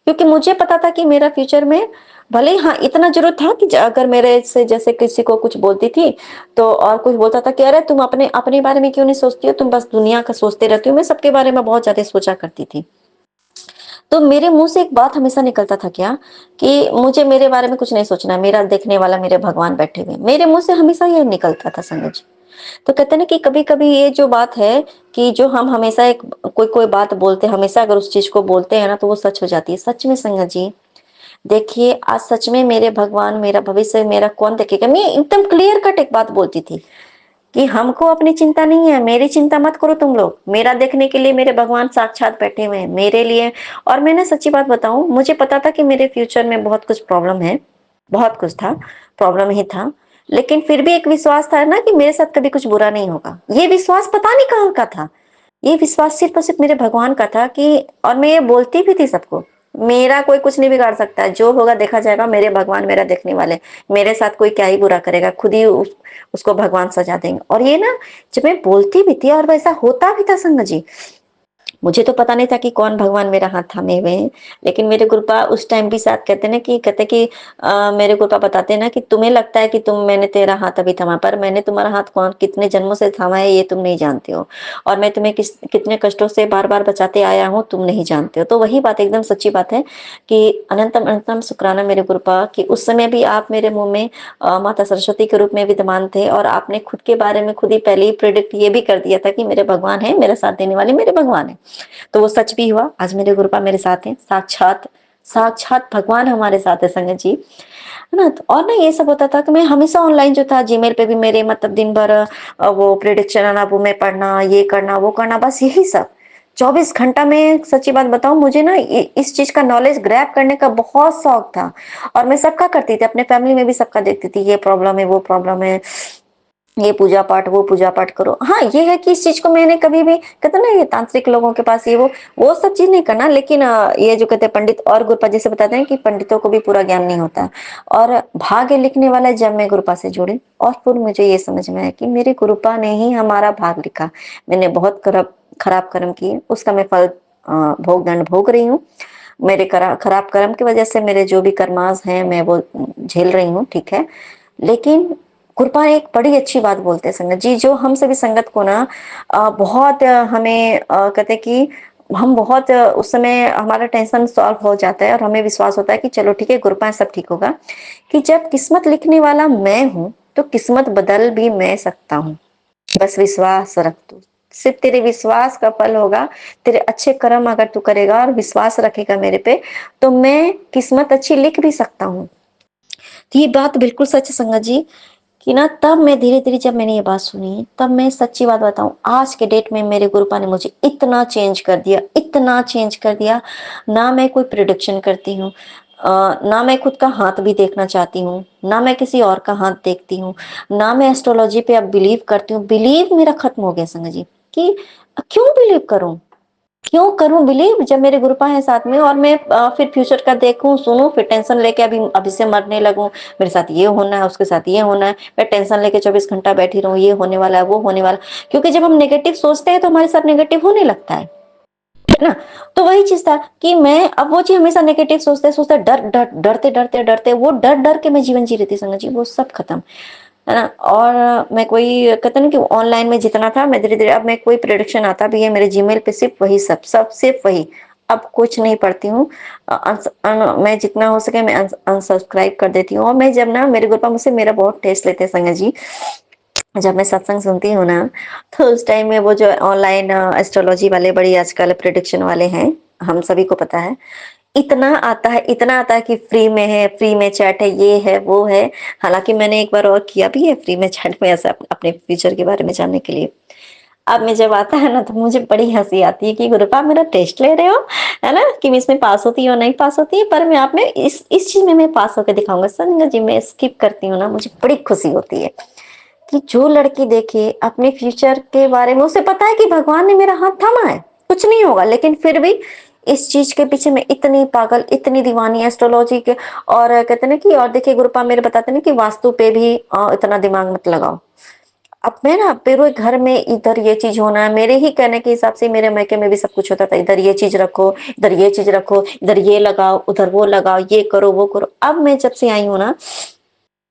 क्योंकि मुझे पता था कि मेरा फ्यूचर में भले ही, हाँ इतना जरूर था कि अगर मेरे से जैसे किसी को कुछ बोलती थी तो, और कुछ बोलता था कि अरे तुम अपने अपने बारे में क्यों नहीं सोचती हो, तुम बस दुनिया का सोचते रहती हो। मैं सबके बारे में बहुत ज्यादा सोचा करती थी। तो मेरे मुंह से एक बात हमेशा निकलता था क्या, कि मुझे मेरे बारे में कुछ नहीं सोचना, मेरा देखने वाला मेरे भगवान बैठे हुए। मेरे मुंह से हमेशा ये निकलता था संगत जी। तो कहते हैं ना कि कभी कभी ये जो बात है, कि जो हम हमेशा एक कोई कोई बात बोलते हैं, हमेशा अगर उस चीज को बोलते हैं ना, तो वो सच हो जाती है। सच में संगत जी, देखिए आज सच में मेरे भगवान, मेरा भविष्य मेरा कौन देखेगा। मैं एकदम क्लियर कट एक बात बोलती थी कि हमको अपनी चिंता नहीं है, मेरी चिंता मत करो तुम लोग, मेरा देखने के लिए मेरे भगवान साक्षात बैठे हुए हैं मेरे लिए। और मैंने सच्ची बात बताऊं, मुझे पता था कि मेरे फ्यूचर में बहुत कुछ प्रॉब्लम है, बहुत कुछ था, प्रॉब्लम ही था। लेकिन फिर भी एक विश्वास था ना कि मेरे साथ कभी कुछ बुरा नहीं होगा। ये विश्वास पता नहीं कहाँ का था, ये विश्वास सिर्फ और सिर्फ मेरे भगवान का था। कि और मैं ये बोलती भी थी सबको, मेरा कोई कुछ नहीं बिगाड़ सकता है, जो होगा देखा जाएगा, मेरे भगवान मेरा देखने वाले, मेरे साथ कोई क्या ही बुरा करेगा, खुद ही उसको भगवान सजा देंगे। और ये ना, जब मैं बोलती भी थी और वैसा होता भी था संग जी, मुझे तो पता नहीं था कि कौन भगवान मेरा हाथ थामे हुए हैं। लेकिन मेरे गुरुपा उस टाइम भी साथ कहते ना कि कहते कि मेरे गुरुपा बताते ना कि तुम्हें लगता है कि मैंने तेरा हाथ अभी थमा, पर मैंने तुम्हारा हाथ कौन कितने जन्मों से थामा है ये तुम नहीं जानते हो। और मैं तुम्हें कितने कष्टों से बार बार बचाते आया हूँ, तुम नहीं जानते हो। तो वही बात एकदम सच्ची बात है कि अनंतम अनंतम शुक्राना मेरे गुरुपा, कि उस समय भी आप मेरे मुंह में माता सरस्वती के रूप में विद्यमान थे, और आपने खुद के बारे में खुद ही पहले ही प्रिडिक्ट ये भी कर दिया था कि मेरे भगवान है, मेरा साथ देने वाले मेरे भगवान है। तो वो सच भी हुआ। आज मेरे गुरुपा मेरे साथ हैं, साक्षात साक्षात भगवान हमारे साथ है संगत जी, है ना। तो और ना ये सब होता था कि मैं हमेशा ऑनलाइन जो था, जीमेल पे भी मेरे मतलब दिन भर वो प्रिडिक्शन आना, वो मैं पढ़ना, ये करना वो करना, बस यही सब 24 घंटा में। सच्ची बात बताऊं, मुझे ना इस चीज का नॉलेज ग्रैब करने का बहुत शौक था। और मैं सबका करती थी, अपने फैमिली में भी सबका देखती थी, ये प्रॉब्लम है वो प्रॉब्लम है, ये पूजा पाठ वो पूजा पाठ करो। हाँ ये है कि इस चीज को मैंने कभी भी, कहते ना ये तांत्रिक लोगों के पास ये वो सब चीज नहीं करना। लेकिन ये जो कहते हैं पंडित और गुरुपा जैसे बताते हैं कि पंडितों को भी पूरा ज्ञान नहीं होता। और भाग्य लिखने वाला जब मैं गुरुपा से जुड़ी, और फिर मुझे ये समझ में आया कि मेरे गुरुपा ने ही हमारा भाग लिखा। मैंने बहुत खराब कर्म किए, उसका मैं फल भोग दंड भोग रही हूँ। मेरे खराब कर्म की वजह से मेरे जो भी कर्मास हैं मैं वो झेल रही हूँ, ठीक है। लेकिन कृपा एक बड़ी अच्छी बात बोलते हैं संगत जी, जो हम सभी संगत को ना बहुत हमें कहते कि हम बहुत उस समय हमारा टेंशन सॉल्व हो जाता है, और हमें विश्वास होता है कि चलो ठीक है कृपा सब ठीक होगा। कि जब किस्मत लिखने वाला मैं हूँ, तो किस्मत बदल भी मैं सकता हूँ। बस विश्वास रख तू, सिर्फ तेरे विश्वास का फल होगा। तेरे अच्छे कर्म अगर तू करेगा और विश्वास रखेगा मेरे पे, तो मैं किस्मत अच्छी लिख भी सकता हूँ। तो ये बात बिल्कुल सच है संगत जी, कि ना तब मैं धीरे धीरे जब मैंने ये बात सुनी, तब मैं सच्ची बात बताऊं, आज के डेट में मेरे गुरुपा ने मुझे इतना चेंज कर दिया, इतना चेंज कर दिया। ना मैं कोई प्रिडिक्शन करती हूँ, ना मैं खुद का हाथ भी देखना चाहती हूँ, ना मैं किसी और का हाथ देखती हूँ, ना मैं एस्ट्रोलॉजी पे अब बिलीव करती हूँ। बिलीव मेरा खत्म हो गया संगत जी, कि क्यों बिलीव करूं, क्यों करूं बिलीव, जब मेरे गुरुपा है साथ में। और मैं फिर फ्यूचर का देखूं सुनूं, फिर टेंशन लेके अभी से मरने लगूं, मेरे साथ ये होना है उसके साथ ये होना है, मैं टेंशन लेके 24 घंटा बैठी रहूं, ये होने वाला है वो होने वाला। क्योंकि जब हम नेगेटिव सोचते हैं तो हमारे साथ नेगेटिव होने लगता है ना। तो वही चीज था कि मैं अब वो चीज हमेशा नेगेटिव सोचते सोचते डरते डरते डरते, वो डर डर के मैं जीवन जी रही थी संगत जी, वो सब खत्म, है ना। और मैं कोई कहते ना कि ऑनलाइन में जितना था, मैं धीरे धीरे अब मैं कोई प्रोडक्शन आता भी है मेरे जीमेल पे, सिर्फ वही सब सिर्फ वही, अब कुछ नहीं पढ़ती हूँ। मैं जितना हो सके मैं अनसब्सक्राइब कर देती हूँ। और मैं जब ना मेरे ग्रुप मुझसे मेरा बहुत टेस्ट लेते हैं संगत जी, जब मैं सत्संग सुनती हूँ ना, तो उस टाइम में वो जो ऑनलाइन एस्ट्रोलॉजी वाले बड़ी आजकल प्रेडिक्शन वाले हैं, हम सभी को पता है, इतना आता है कि फ्री में है, फ्री में चैट है, ये है, वो है। हालाँकि मैंने एक बार और किया भी है फ्री में चैट में ऐसा अपने फ्यूचर के बारे में जानने के लिए। अब में जब आता है ना तो मुझे बड़ी हँसी आती है कि गुरुपा आप मेरा टेस्ट ले रहे हो, है ना? कि मैं इसमें पास होती हूँ, नहीं पास होती है, पर मैं आप में इस चीज़ में मैं पास होके दिखाऊँगा। संगत जी मैं स्किप करती हूँ ना, मुझे बड़ी खुशी होती है कि जो लड़की देखे अपने फ्यूचर के बारे में, उसे पता है कि भगवान ने मेरा हाथ थामा है, कुछ नहीं होगा, लेकिन फिर भी इस चीज के पीछे मैं इतनी पागल, इतनी दीवानी एस्ट्रोलॉजी के। और कहते ना कि और देखिए गुरुपा मेरे बताते ना कि वास्तु पे भी इतना दिमाग मत लगाओ। अब मैं ना पूरे घर में इधर ये चीज होना है, मेरे ही कहने के हिसाब से मेरे मायके में भी सब कुछ होता था, इधर ये चीज रखो, इधर ये चीज रखो, इधर ये लगाओ, उधर वो लगाओ, ये करो वो करो। अब मैं जब से आई हूँ ना,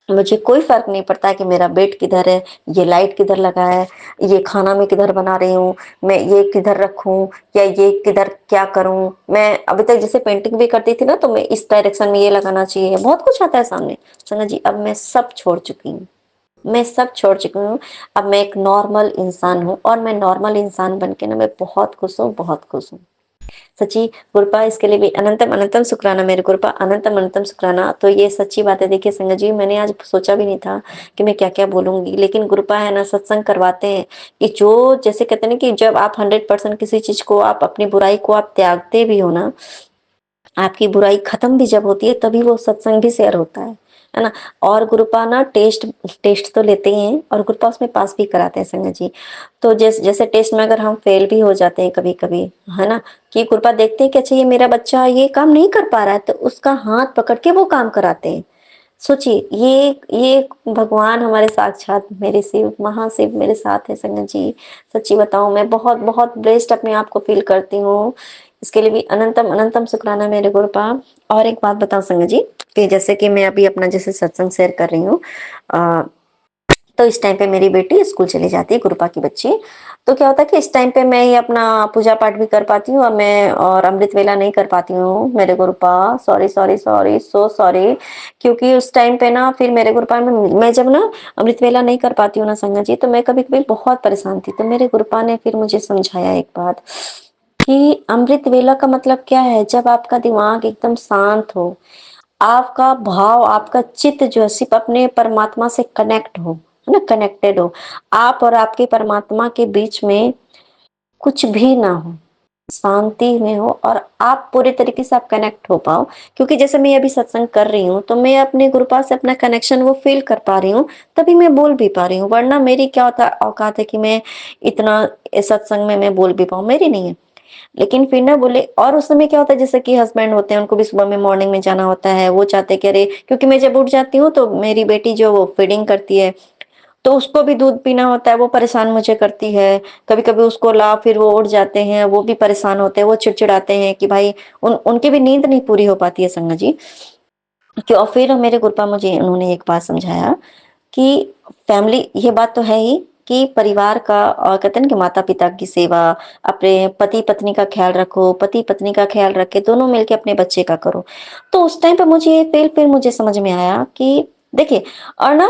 मुझे कोई फर्क नहीं पड़ता है कि मेरा बेड किधर है, ये लाइट किधर लगा है, ये खाना मैं किधर बना रही हूँ, मैं ये किधर रखूं, या ये किधर क्या करूं। मैं अभी तक जैसे पेंटिंग भी करती थी ना, तो मैं इस डायरेक्शन में ये लगाना चाहिए, बहुत कुछ आता है सामने। संगत जी अब मैं सब छोड़ चुकी हूँ, मैं सब छोड़ चुकी हूँ। अब मैं एक नॉर्मल इंसान हूँ, और मैं नॉर्मल इंसान बन के ना मैं बहुत खुश हूँ, बहुत खुश हूँ। सच्ची कृपा इसके लिए भी अनंतम अनंतम शुक्राना मेरे कृपा, अनंतम अनंतम शुक्राना। तो ये सच्ची बात है। देखिए संगत जी मैंने आज सोचा भी नहीं था कि मैं क्या क्या बोलूंगी, लेकिन कृपा है ना, सत्संग करवाते हैं कि जो जैसे कहते हैं ना कि जब आप 100% किसी चीज को, आप अपनी बुराई को आप त्यागते भी हो ना, आपकी बुराई खत्म भी जब होती है, तभी वो सत्संग भी शेयर होता है ना। और गुरुपा ना टेस्ट टेस्ट तो लेते ही हैं, और गुरुपा उसमें पास भी कराते हैं संगत जी। तो जैसे टेस्ट में अगर हम फेल भी हो जाते हैं कभी कभी, है ना, कि गुरुपा देखते हैं कि अच्छा ये मेरा बच्चा ये काम नहीं कर पा रहा है, तो उसका हाथ पकड़ के वो काम कराते हैं। सोचिए ये भगवान हमारे साक्षात मेरे शिव महाशिव मेरे साथ है संगत जी। सच्ची बताऊं मैं बहुत बहुत ब्लेस्ड अपने आप को फील करती हूँ। इसके लिए भी अनंतम अनंतम शुक्राना मेरे गुरुपा। और एक बात बताओ संगत जी, कि जैसे कि मैं अभी अपना जैसे सत्संग शेयर कर रही हूँ, तो इस टाइम पे मेरी बेटी स्कूल चली जाती है, गुरुपा की बच्ची। तो क्या होता है कि इस टाइम पे मैं ही अपना पूजा पाठ भी कर पाती हूँ, और अमृत वेला नहीं कर पाती हूँ मेरे गुरुपा। Sorry sorry sorry so sorry. क्योंकि उस टाइम पे ना फिर मेरे गुरुपा में मैं जब ना अमृत वेला नहीं कर पाती हूँ ना संगत जी, तो मैं कभी कभी बहुत परेशान थी। तो मेरे गुरुपा ने फिर मुझे समझाया एक बात, कि अमृत वेला का मतलब क्या है, जब आपका दिमाग एकदम शांत हो, आपका भाव, आपका चित्त जो है सिर्फ अपने परमात्मा से कनेक्ट हो, है ना, कनेक्टेड हो, आप और आपके परमात्मा के बीच में कुछ भी ना हो, शांति में हो, और आप पूरे तरीके से आप कनेक्ट हो पाओ। क्योंकि जैसे मैं अभी सत्संग कर रही हूँ, तो मैं अपने गुरुपा से अपना कनेक्शन वो फील कर पा रही हूँ, तभी मैं बोल भी पा रही हूँ। वरना मेरी क्या होता औकात है कि मैं इतना सत्संग में मैं बोल भी पाऊँ, मेरी नहीं है। लेकिन फिर ना बोले, और उस समय क्या होता है, जैसे कि हस्बैंड होते हैं, उनको भी सुबह में मॉर्निंग में जाना होता है, वो चाहते हैं कि अरे, क्योंकि मैं जब उठ जाती हूँ तो मेरी बेटी जो वो फीडिंग करती है, तो उसको भी दूध पीना होता है, वो परेशान मुझे करती है। कभी कभी उसको ला, फिर वो उठ जाते हैं, वो भी परेशान होते हैं, वो चिड़चिड़ाते हैं कि भाई उनकी भी नींद नहीं पूरी हो पाती है संगत जी। कि और फिर मेरे गुरुपा मुझे उन्होंने एक बात समझाया कि फैमिली, ये बात तो है ही कि परिवार का, और कहते हैं ना कि माता पिता की सेवा, अपने पति पत्नी का ख्याल रखो, पति पत्नी का ख्याल रख के दोनों मिलके अपने बच्चे का करो। तो उस टाइम पे मुझे ये फिर मुझे समझ में आया कि देखिए, और ना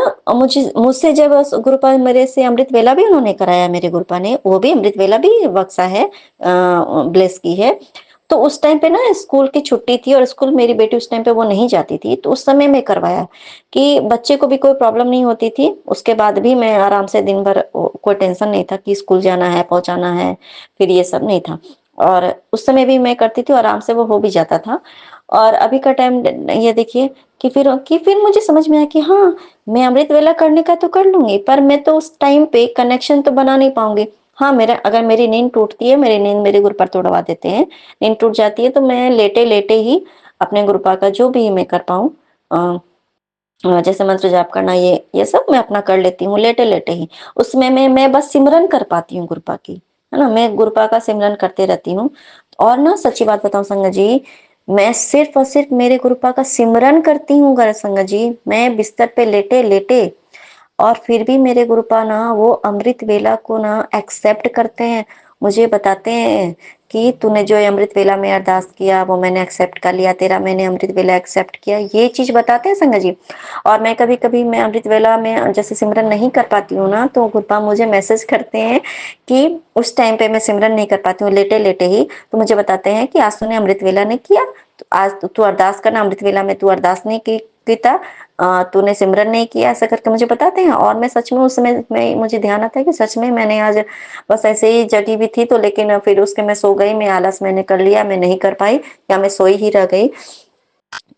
मुझसे जब गुरुपा मेरे से अमृत वेला भी उन्होंने कराया, मेरे गुरुपा ने वो भी अमृत वेला भी बक्सा है, ब्लेस की है। तो उस टाइम पे ना स्कूल की छुट्टी थी, और स्कूल मेरी बेटी उस टाइम पे वो नहीं जाती थी, तो उस समय में करवाया कि बच्चे को भी कोई प्रॉब्लम नहीं होती थी। उसके बाद भी मैं आराम से दिन भर, कोई टेंशन नहीं था कि स्कूल जाना है, पहुंचाना है, फिर ये सब नहीं था। और उस समय भी मैं करती थी, आराम से वो हो भी जाता था। और अभी का टाइम ये देखिए कि फिर मुझे समझ में आया कि हाँ, मैं अमृत वेला करने का तो कर लूंगी, पर मैं तो उस टाइम पे कनेक्शन तो बना नहीं पाऊंगी। हाँ, मेरा अगर मेरी नींद टूटती है, मेरी नींद मेरे गुरु पर तोड़वा देते हैं, नींद टूट जाती है, तो मैं लेटे लेटे ही अपने गुरुपा का जो भी मैं कर पाऊँ, जैसे मंत्र जाप करना, ये सब मैं अपना कर लेती हूँ लेटे लेटे ही। उसमें मैं बस सिमरन कर पाती हूँ गुरुपा की, है ना, मैं गुरुपा का सिमरन करते रहती हूँ। और ना सच्ची बात बताऊं संगत जी, मैं सिर्फ और सिर्फ मेरे गुरुपा का सिमरन करती हूँ गर संगत जी, मैं बिस्तर पे लेटे लेटे। और फिर भी मेरे गुरुपा ना वो अमृत वेला को ना एक्सेप्ट करते हैं, मुझे बताते हैं कि तूने जो ये अमृत वेला में अरदास किया वो मैंने एक्सेप्ट कर लिया, तेरा मैंने अमृत वेला एक्सेप्ट किया, ये चीज बताते हैं संगत जी। और मैं कभी कभी मैं अमृत वेला में जैसे सिमरन नहीं कर पाती हूँ ना, तो गुरपा मुझे मैसेज करते हैं कि उस टाइम पे मैं सिमरन नहीं कर पाती हूँ लेटे लेटे ही, तो मुझे बताते हैं कि आज तूने अमृत वेला नहीं किया, तो आज तू अरदास करना, अमृत वेला में तू अरदास नहीं की था, तूने सिमरन नहीं किया, ऐसा करके मुझे बताते हैं। और मैं सच में उस समय में मुझे ध्यान आता है कि सच में मैंने आज बस ऐसे ही जटी भी थी, तो लेकिन फिर उसके मैं सो गई, मैं आलस मैंने कर लिया, मैं नहीं कर पाई या मैं सोई ही रह गई।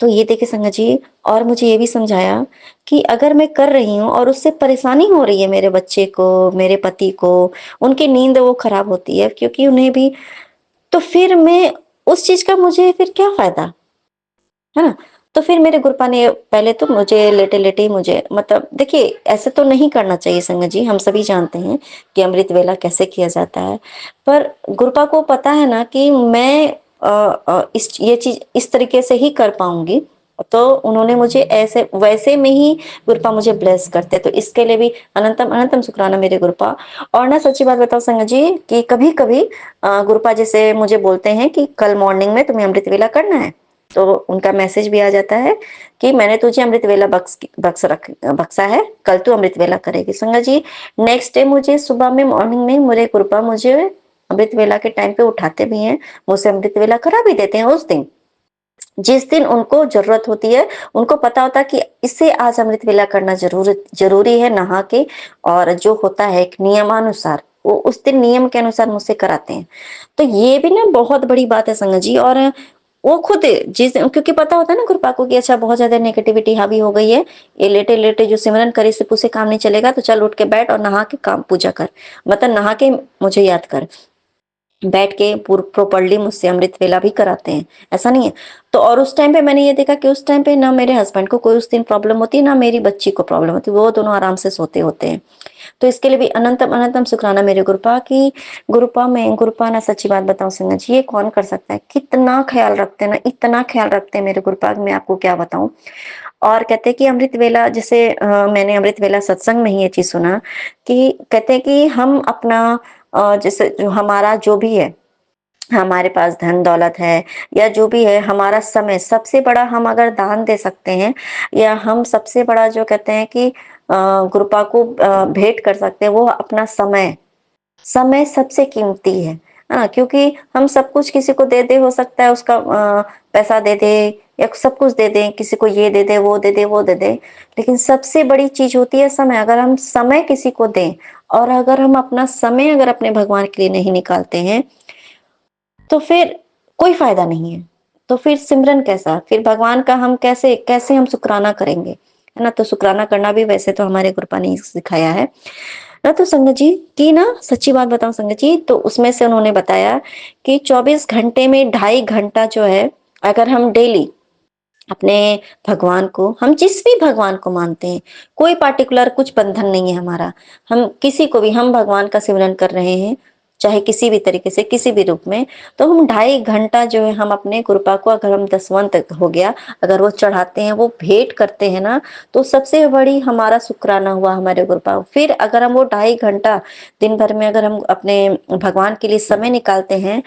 तो ये देखिए संगत जी, और मुझे ये भी समझाया कि अगर मैं कर रही हूँ और उससे परेशानी हो रही है मेरे बच्चे को, मेरे पति को, उनकी नींद वो खराब होती है क्योंकि उन्हें भी, तो फिर मैं उस चीज का मुझे फिर क्या फायदा, है ना। तो फिर मेरे गुरुपा ने पहले तो मुझे लेटे लेटे ही मुझे मतलब देखिए ऐसे तो नहीं करना चाहिए संगत जी, हम सभी जानते हैं कि अमृत वेला कैसे किया जाता है, पर गुरुपा को पता है ना कि मैं इस ये चीज इस तरीके से ही कर पाऊंगी, तो उन्होंने मुझे ऐसे वैसे में ही गुरुपा मुझे ब्लेस करते, तो इसके लिए भी अनंतम अनंतम शुक्राना मेरे गुरुपा। और ना सच्ची बात बताओ संगत जी कि कभी कभी गुरुपा जैसे मुझे बोलते हैं कि कल मॉर्निंग में तुम्हें अमृत वेला करना है, तो उनका मैसेज भी आ जाता है कि मैंने तुझे अमृत वेला बक्सा है, कल तू अमृत वेला करेगी। संगत जी नेक्स्ट डे मुझे सुबह में मॉर्निंग में मेरे कृपा मुझे अमृत वेला के टाइम पे उठाते भी हैं, मुझसे अमृत वेला करा भी देते हैं उस दिन, जिस दिन उनको जरूरत होती है, उनको पता होता है कि इससे आज अमृत वेला करना जरूरी है नहा के, और जो होता है एक नियमानुसार वो उस दिन नियम के अनुसार मुझसे कराते हैं। तो ये भी ना बहुत बड़ी बात है संगत जी। और वो खुद जिस क्योंकि पता होता है ना गुरुपा को कि अच्छा बहुत ज्यादा नेगेटिविटी हावी हो गई है, ये लेटे लेटे जो सिमरन करे सिर्फ उसे काम नहीं चलेगा, तो चल उठ के बैठ और नहा के काम पूजा कर, मतलब नहा के मुझे याद कर, बैठ के प्रॉपरली मुझसे अमृत वेला भी कराते हैं, ऐसा नहीं है। तो और उस टाइम पे मैंने ये देखा कि उस टाइम पे ना मेरे हस्बैंड को कोई उस दिन प्रॉब्लम होती है, ना मेरी बच्ची को प्रॉब्लम होती है, वो दोनों आराम से सोते होते हैं। तो इसके लिए भी अनंतम अनंतम शुक्राना मेरे गुरुपा की। गुरुपा में गुरुपा ना सच्ची बात बताऊं संगत जी, ये कौन कर सकता है, कितना ख्याल रखते हैं ना, इतना ख्याल रखते हैं मेरे गुरुपा, मैं आपको क्या बताऊं। और कहते हैं कि अमृत वेला जैसे मैंने अमृत वेला सत्संग में ही ये चीज सुना कि कहते हैं कि हम अपना जैसे जो हमारा जो भी है, हमारे पास धन दौलत है या जो भी है, हमारा समय सबसे बड़ा हम अगर दान दे सकते हैं, या हम सबसे बड़ा जो कहते हैं कि गुरुपा को भेंट कर सकते हैं, वो अपना समय। समय सबसे कीमती है ना, क्योंकि हम सब कुछ किसी को दे दे, हो सकता है उसका पैसा दे दे या सब कुछ दे दे, किसी को ये दे दे वो दे दे वो दे दे, लेकिन सबसे बड़ी चीज होती है समय। अगर हम समय किसी को दें, और अगर हम अपना समय अगर अपने भगवान के लिए नहीं निकालते हैं, तो फिर कोई फायदा नहीं है। तो फिर सिमरन कैसा, फिर भगवान का हम कैसे कैसे हम शुक्राना करेंगे, है ना। तो शुक्राना करना भी वैसे तो हमारे गुरुपा ने सिखाया है ना। तो संगत जी की ना सच्ची बात बताऊं संगत जी, तो उसमें से उन्होंने बताया कि 24 घंटे में 2.5 घंटा जो है, अगर हम डेली अपने भगवान को, हम जिस भी भगवान को मानते हैं, कोई पार्टिकुलर कुछ बंधन नहीं है हमारा, हम किसी को भी, हम भगवान का सिमरन कर रहे हैं चाहे किसी भी तरीके से किसी भी रूप में, तो हम 2.5 घंटा जो है हम अपने कृपा को, अगर हम दसवंत हो गया अगर वो चढ़ाते हैं, वो भेंट करते हैं ना, तो सबसे बड़ी हमारा शुक्राना हुआ हमारे कृपा। फिर अगर हम वो 2.5 घंटा दिन भर में अगर हम अपने भगवान के लिए समय निकालते हैं,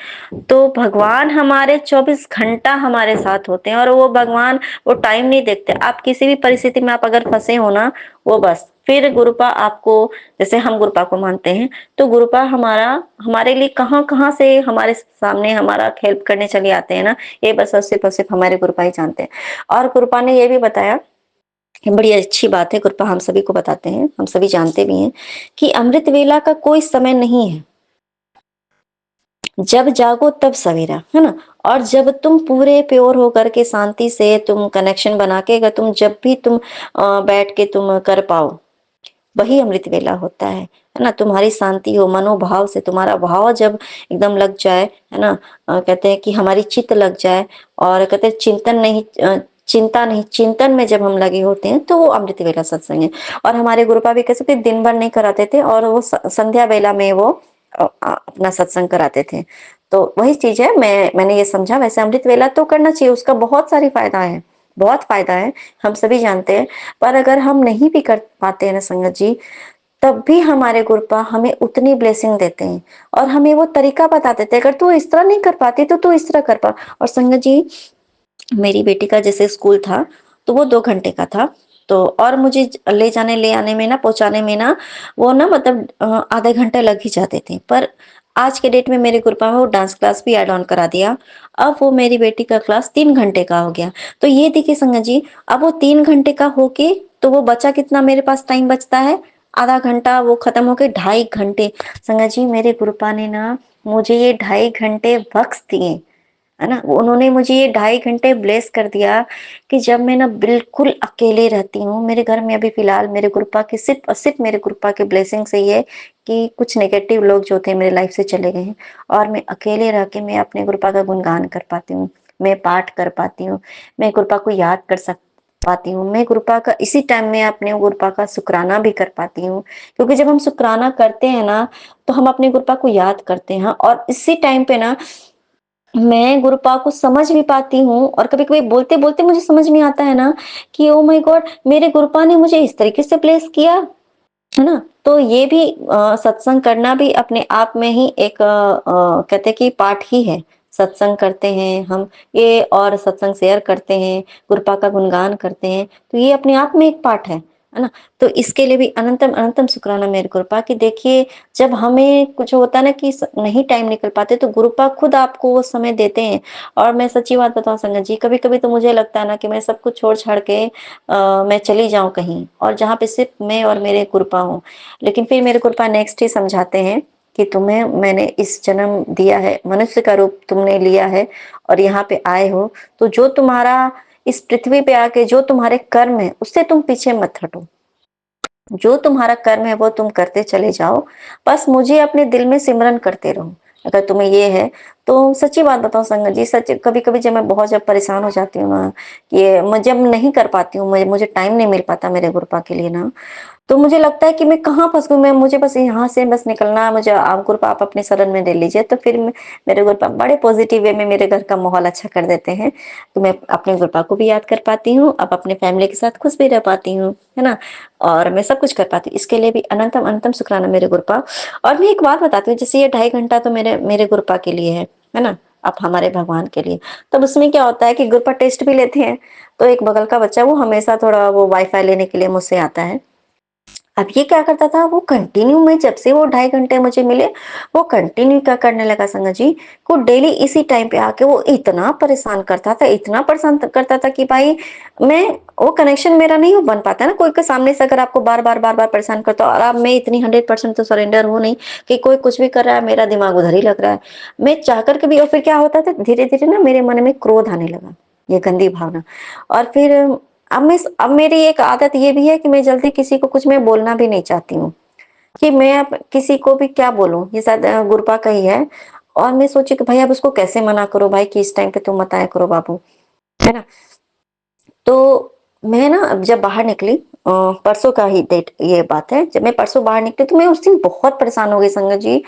तो भगवान हमारे 24 घंटा हमारे साथ होते हैं, और वो भगवान वो टाइम नहीं देखते। आप किसी भी परिस्थिति में आप अगर फंसे हो ना, वो बस फिर गुरुपा आपको, जैसे हम गुरुपा को मानते हैं, तो गुरुपा हमारा हमारे लिए कहाँ कहाँ से हमारे सामने हमारा हेल्प करने चले आते हैं ना, ये बस सिर्फ और सिर्फ हमारे गुरुपा ही जानते हैं। और गुरुपा ने ये भी बताया, ये बड़ी अच्छी बात है, गुरुपा हम सभी को बताते हैं, हम सभी जानते भी हैं कि अमृत वेला का कोई समय नहीं है, जब जागो तब सवेरा, है ना। और जब तुम पूरे प्योर होकर के शांति से तुम कनेक्शन बना के, अगर तुम जब भी तुम बैठ के तुम कर पाओ, वही अमृत वेला होता है ना। तुम्हारी शांति हो, मनोभाव से तुम्हारा भाव जब एकदम लग जाए, है ना, कहते हैं कि हमारी चित्त लग जाए, और कहते हैं चिंतन नहीं चिंता नहीं, चिंतन में जब हम लगे होते हैं, तो वो अमृत वेला सत्संग है। और हमारे गुरुपा भी कैसे दिन भर नहीं कराते थे, और वो संध्या वेला में वो अपना सत्संग कराते थे। तो वही चीज है, मैंने ये समझा, वैसे अमृत वेला तो करना चाहिए, उसका बहुत सारी फायदा है, बहुत फायदा है, हम सभी जानते हैं। पर अगर हम नहीं भी कर पाते हैं ना संगत जी, तब भी हमारे गुरुपा हमें उतनी ब्लेसिंग देते हैं और हमें वो तरीका बता देते हैं, अगर तू इस तरह नहीं कर पाती तो तू इस तरह कर पा। और संगत जी, मेरी बेटी का जैसे स्कूल था तो वो 2 घंटे का था, तो और मुझे ले जाने ले आने में ना, पहुंचाने में ना, वो ना मतलब आधे घंटे लग ही जाते थे। पर आज के डेट में मेरे कृपा में वो डांस क्लास भी ऐड ऑन करा दिया। अब वो मेरी बेटी का क्लास 3 घंटे का हो गया। तो ये देखिए संगत जी, अब वो 3 घंटे का होके तो वो बचा कितना, मेरे पास टाइम बचता है आधा घंटा, वो खत्म होके 2.5 घंटे। संगत जी, मेरे गुरुपा ने ना मुझे ये 2.5 घंटे बख्श दिए, है ना। उन्होंने मुझे ये 2.5 घंटे ब्लेस कर दिया कि जब मैं ना बिल्कुल अकेले रहती हूँ, मेरे घर में अभी फिलहाल मेरे गुरुपा की सिर्फ और सिर्फ मेरे गुरुपा के ब्लेसिंग से ही है कि कुछ नेगेटिव लोग जो थे मेरे लाइफ से चले गए हैं, और मैं अकेले रह के मैं अपने गुरुपा का गुणगान कर पाती हूँ, मैं पाठ कर पाती हूँ, मैं गुरुपा को याद कर सक पाती हूँ, मैं गुरुपा का इसी टाइम में अपने गुरुपा का शुक्राना भी कर पाती हूँ। क्योंकि जब हम शुक्राना करते हैं ना, तो हम अपने गुरुपा को याद करते हैं, और इसी टाइम पे ना मैं गुरुपा को समझ भी पाती हूँ। और कभी-कभी बोलते-बोलते मुझे समझ में आता है ना कि ओह माय गॉड! मेरे गुरुपा ने मुझे इस तरीके से ब्लेस किया, है ना? तो ये भी सत्संग करना भी अपने आप में ही एक कहते हैं कि पाठ ही है। सत्संग करते हैं हम ये, और सत्संग शेयर करते हैं, गुरुपा का गुणगान करते हैं, तो ये अपने आप में एक पाठ है ना? तो इसके लिए भी अनंतम अनंतम शुक्राना मेरे गुरुपा कि देखिए, जब हमें कुछ होता है ना कि नहीं टाइम निकल पाते, तो गुरुपा खुद आपको वो समय देते हैं। और मैं सच्ची बात बताऊं संगत जी, कभी कभी तो मुझे लगता है ना कि मैं सब कुछ छोड़ छाड़ के मैं चली जाऊं कहीं, और जहाँ पे सिर्फ मैं और मेरे गुरुपा हूँ। लेकिन फिर मेरे गुरुपा नेक्स्ट ही समझाते हैं कि तुम्हें मैंने इस जन्म दिया है, मनुष्य का रूप तुमने लिया है और यहाँ पे आए हो, तो जो तुम्हारा इस पृथ्वी पे आके जो तुम्हारे कर्म है उससे तुम पीछे मत हटो, जो तुम्हारा कर्म है वो तुम करते चले जाओ, बस मुझे अपने दिल में सिमरन करते रहो। अगर तुम्हें ये है तो सच्ची बात बताओ संगत जी, सच कभी कभी जब मैं बहुत जब परेशान हो जाती हूँ ना, ये मैं जब नहीं कर पाती हूँ, मुझे टाइम नहीं मिल पाता मेरे गुरुपा के लिए ना, तो मुझे लगता है कि मैं कहाँ फँस गई, मैं मुझे बस यहाँ से बस निकलना है, मुझे आप गुरुपा आप अपने शरण में ले लीजिए। तो फिर मेरे गुरुपा बड़े पॉजिटिव वे में मेरे घर का माहौल अच्छा कर देते हैं। तो मैं अपने गुरुपा को भी याद कर पाती हूँ, अब अपने फैमिली के साथ खुश भी रह पाती हूँ, है ना। और मैं सब कुछ कर पाती हूँ, इसके लिए भी अनंतम अनंतम शुक्राना मेरे गुरुपा। और मैं एक बात बताती हूँ, जैसे ये 2.5 घंटा तो मेरे मेरे गुरुपा के लिए है ना, अब हमारे भगवान के लिए। तब उसमें क्या होता है कि गुरुपा टेस्ट भी लेते हैं। तो एक बगल का बच्चा वो हमेशा थोड़ा वो वाईफाई लेने के लिए मुझसे आता है। अब ये क्या करता था, वो कंटिन्यू में जब से वो 2.5 घंटे मुझे मिले, वो कंटिन्यू क्या करने लगा संगत जी, को डेली इसी टाइम पे आके वो इतना परेशान करता था, इतना परेशान करता था कि भाई मैं, वो कनेक्शन मेरा नहीं हो बन पाता है ना, कोई के सामने से अगर आपको बार बार परेशान करता हो, और अब मैं इतनी 100% तो सरेंडर हूं नहीं कि कोई कुछ भी कर रहा है मेरा दिमाग उधर ही लग रहा है, मैं चाह करके भी। और फिर क्या होता था, धीरे धीरे ना मेरे मन में क्रोध आने लगा, ये गंदी भावना। और फिर अब मेरी एक आदत ये भी है कि मैं जल्दी किसी को कुछ मैं बोलना भी नहीं चाहती हूँ, कि मैं अब किसी को भी क्या बोलूं, ये शायद गुरुपा का ही है। और मैं सोची कि भाई अब उसको कैसे मना करो भाई कि इस टाइम पे तुम मत आया करो बाबू, है ना। तो मैं ना अब जब बाहर निकली, परसों का ही डेट ये बात है, जब मैं परसों बाहर निकली तो मैं उस दिन बहुत परेशान हो गई संगत जी।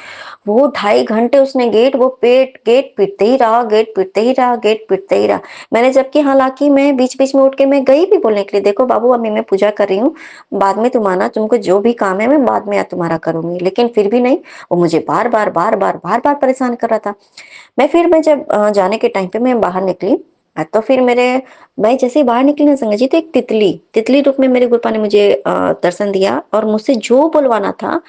वो 2.5 घंटे उसने वो गेट पीटते ही रहा, गेट पीटते ही रहा, गेट पीटते ही रहा। मैंने जबकि हालांकि मैं बीच बीच में उठ के मैं गई भी बोलने के लिए, देखो बाबू अभी मैं पूजा कर रही हूँ, बाद में तुम आना, तुमको जो भी काम है मैं बाद में तुम्हारा करूंगी। लेकिन फिर भी नहीं, वो मुझे बार बार परेशान कर रहा था। मैं जब जाने के टाइम पे मैं बाहर निकली, तो फिर मैं जैसे ही बाहर निकली ना संगत जी, तो एक तितली तितली रूप में मेरे गुरुपा ने मुझे दर्शन दिया, और मुझसे जो बुलवाना था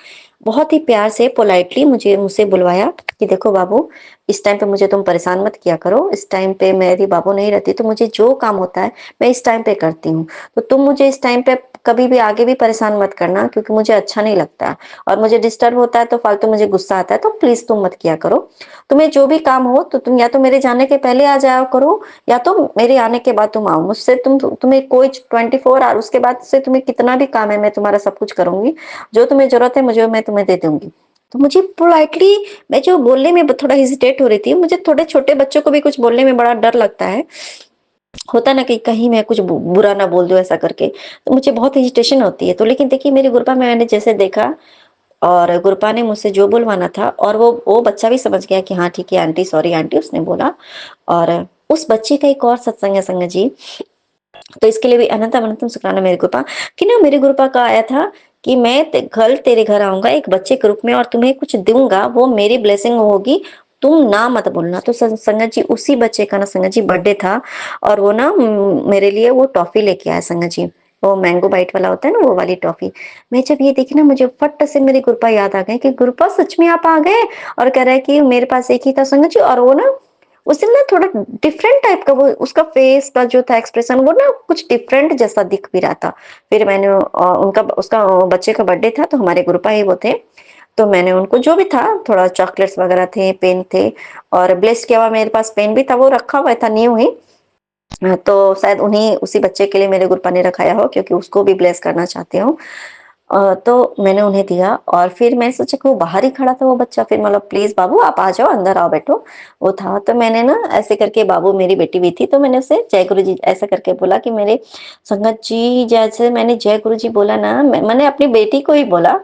बहुत ही प्यार से पोलाइटली मुझसे बुलवाया कि देखो बाबू, इस टाइम पे मुझे तुम परेशान मत किया करो, इस टाइम पे मेरी बाबू नहीं रहती तो मुझे जो काम होता है मैं इस टाइम पे करती हूँ, तो तुम मुझे इस टाइम पे कभी भी आगे भी परेशान मत करना, क्योंकि मुझे अच्छा नहीं लगता और मुझे डिस्टर्ब होता है, तो फालतू मुझे गुस्सा आता है, तो प्लीज तुम मत किया करो। तुम्हें जो भी काम हो तो तुम या तो मेरे जाने के पहले आ जाया करो, या तो मेरे आने के बाद तुम आओ। मुझसे तुम्हें कोई 24 आवर, उसके बाद से तुम्हें कितना भी काम है मैं तुम्हारा सब कुछ करूंगी, जो तुम्हें जरूरत है मुझे मैं तुम्हें दे दूंगी। तो मुझे पोलाइटली, मैं जो बोलने में थोड़ा हेजिटेट हो रही थी, मुझे थोड़े छोटे बच्चों को भी कुछ बोलने में बड़ा डर लगता है, होता ना कि कहीं मैं कुछ बुरा ना बोल दूं ऐसा करके, तो मुझे बहुत हेजिटेशन होती है। तो लेकिन देखिए मेरे गुरुपा में मैंने जैसे देखा, और गुरुपा ने मुझसे जो बुलवाना था, और वो बच्चा भी समझ गया कि हाँ ठीक है आंटी, सॉरी आंटी उसने बोला। और उस बच्चे का एक और सत्संग है संगत जी, तो इसके लिए भी अनंतम अनंतम शुक्राना मेरे गुरुपा, कि ना मेरे गुरुपा का आया था कि मैं कल तेरे घर आऊंगा एक बच्चे के रूप में और तुम्हें कुछ दूंगा, वो मेरी ब्लेसिंग होगी, तुम ना मत बोलना। तो संगत जी उसी बच्चे का ना संगत जी बर्थडे था, और वो ना मेरे लिए वो टॉफी लेके आया संगत जी, वो मैंगो बाइट वाला होता है ना, वो वाली टॉफी। मैं जब ये देखी ना, मुझे फट से मेरी गुरपा याद आ गए कि गुरपा सच में आप आ गए, और कह रहा है कि मेरे पास एक ही था संगत जी। और वो ना उस दिन ना थोड़ा डिफरेंट टाइप का वो उसका फेस का जो था एक्सप्रेशन, वो ना कुछ डिफरेंट जैसा दिख भी रहा था। फिर मैंने उनका उसका बच्चे का बर्थडे था, तो हमारे ग्रुप ही वो थे, तो मैंने उनको जो भी था थोड़ा चॉकलेट्स वगैरह थे, पेन थे, और ब्लेस किया हुआ मेरे पास पेन भी था, वो रखा हुआ था न्यू ही। तो शायद उन्हीं उसी बच्चे के लिए मेरे गुरुपा ने रखाया हो, क्योंकि उसको भी ब्लेस करना चाहते हो। तो मैंने उन्हें दिया, और फिर मैंने सोचा कि वो बाहर ही खड़ा था वो बच्चा, फिर मतलब प्लीज बाबू आप आ जाओ, अंदर आओ बैठो, वो था। तो मैंने ना ऐसे करके, बाबू मेरी बेटी भी थी, तो मैंने उसे जय गुरु जी ऐसा करके बोला कि मेरे संगत जी, जैसे मैंने जय गुरु जी बोला ना, मैंने अपनी बेटी को ही बोला,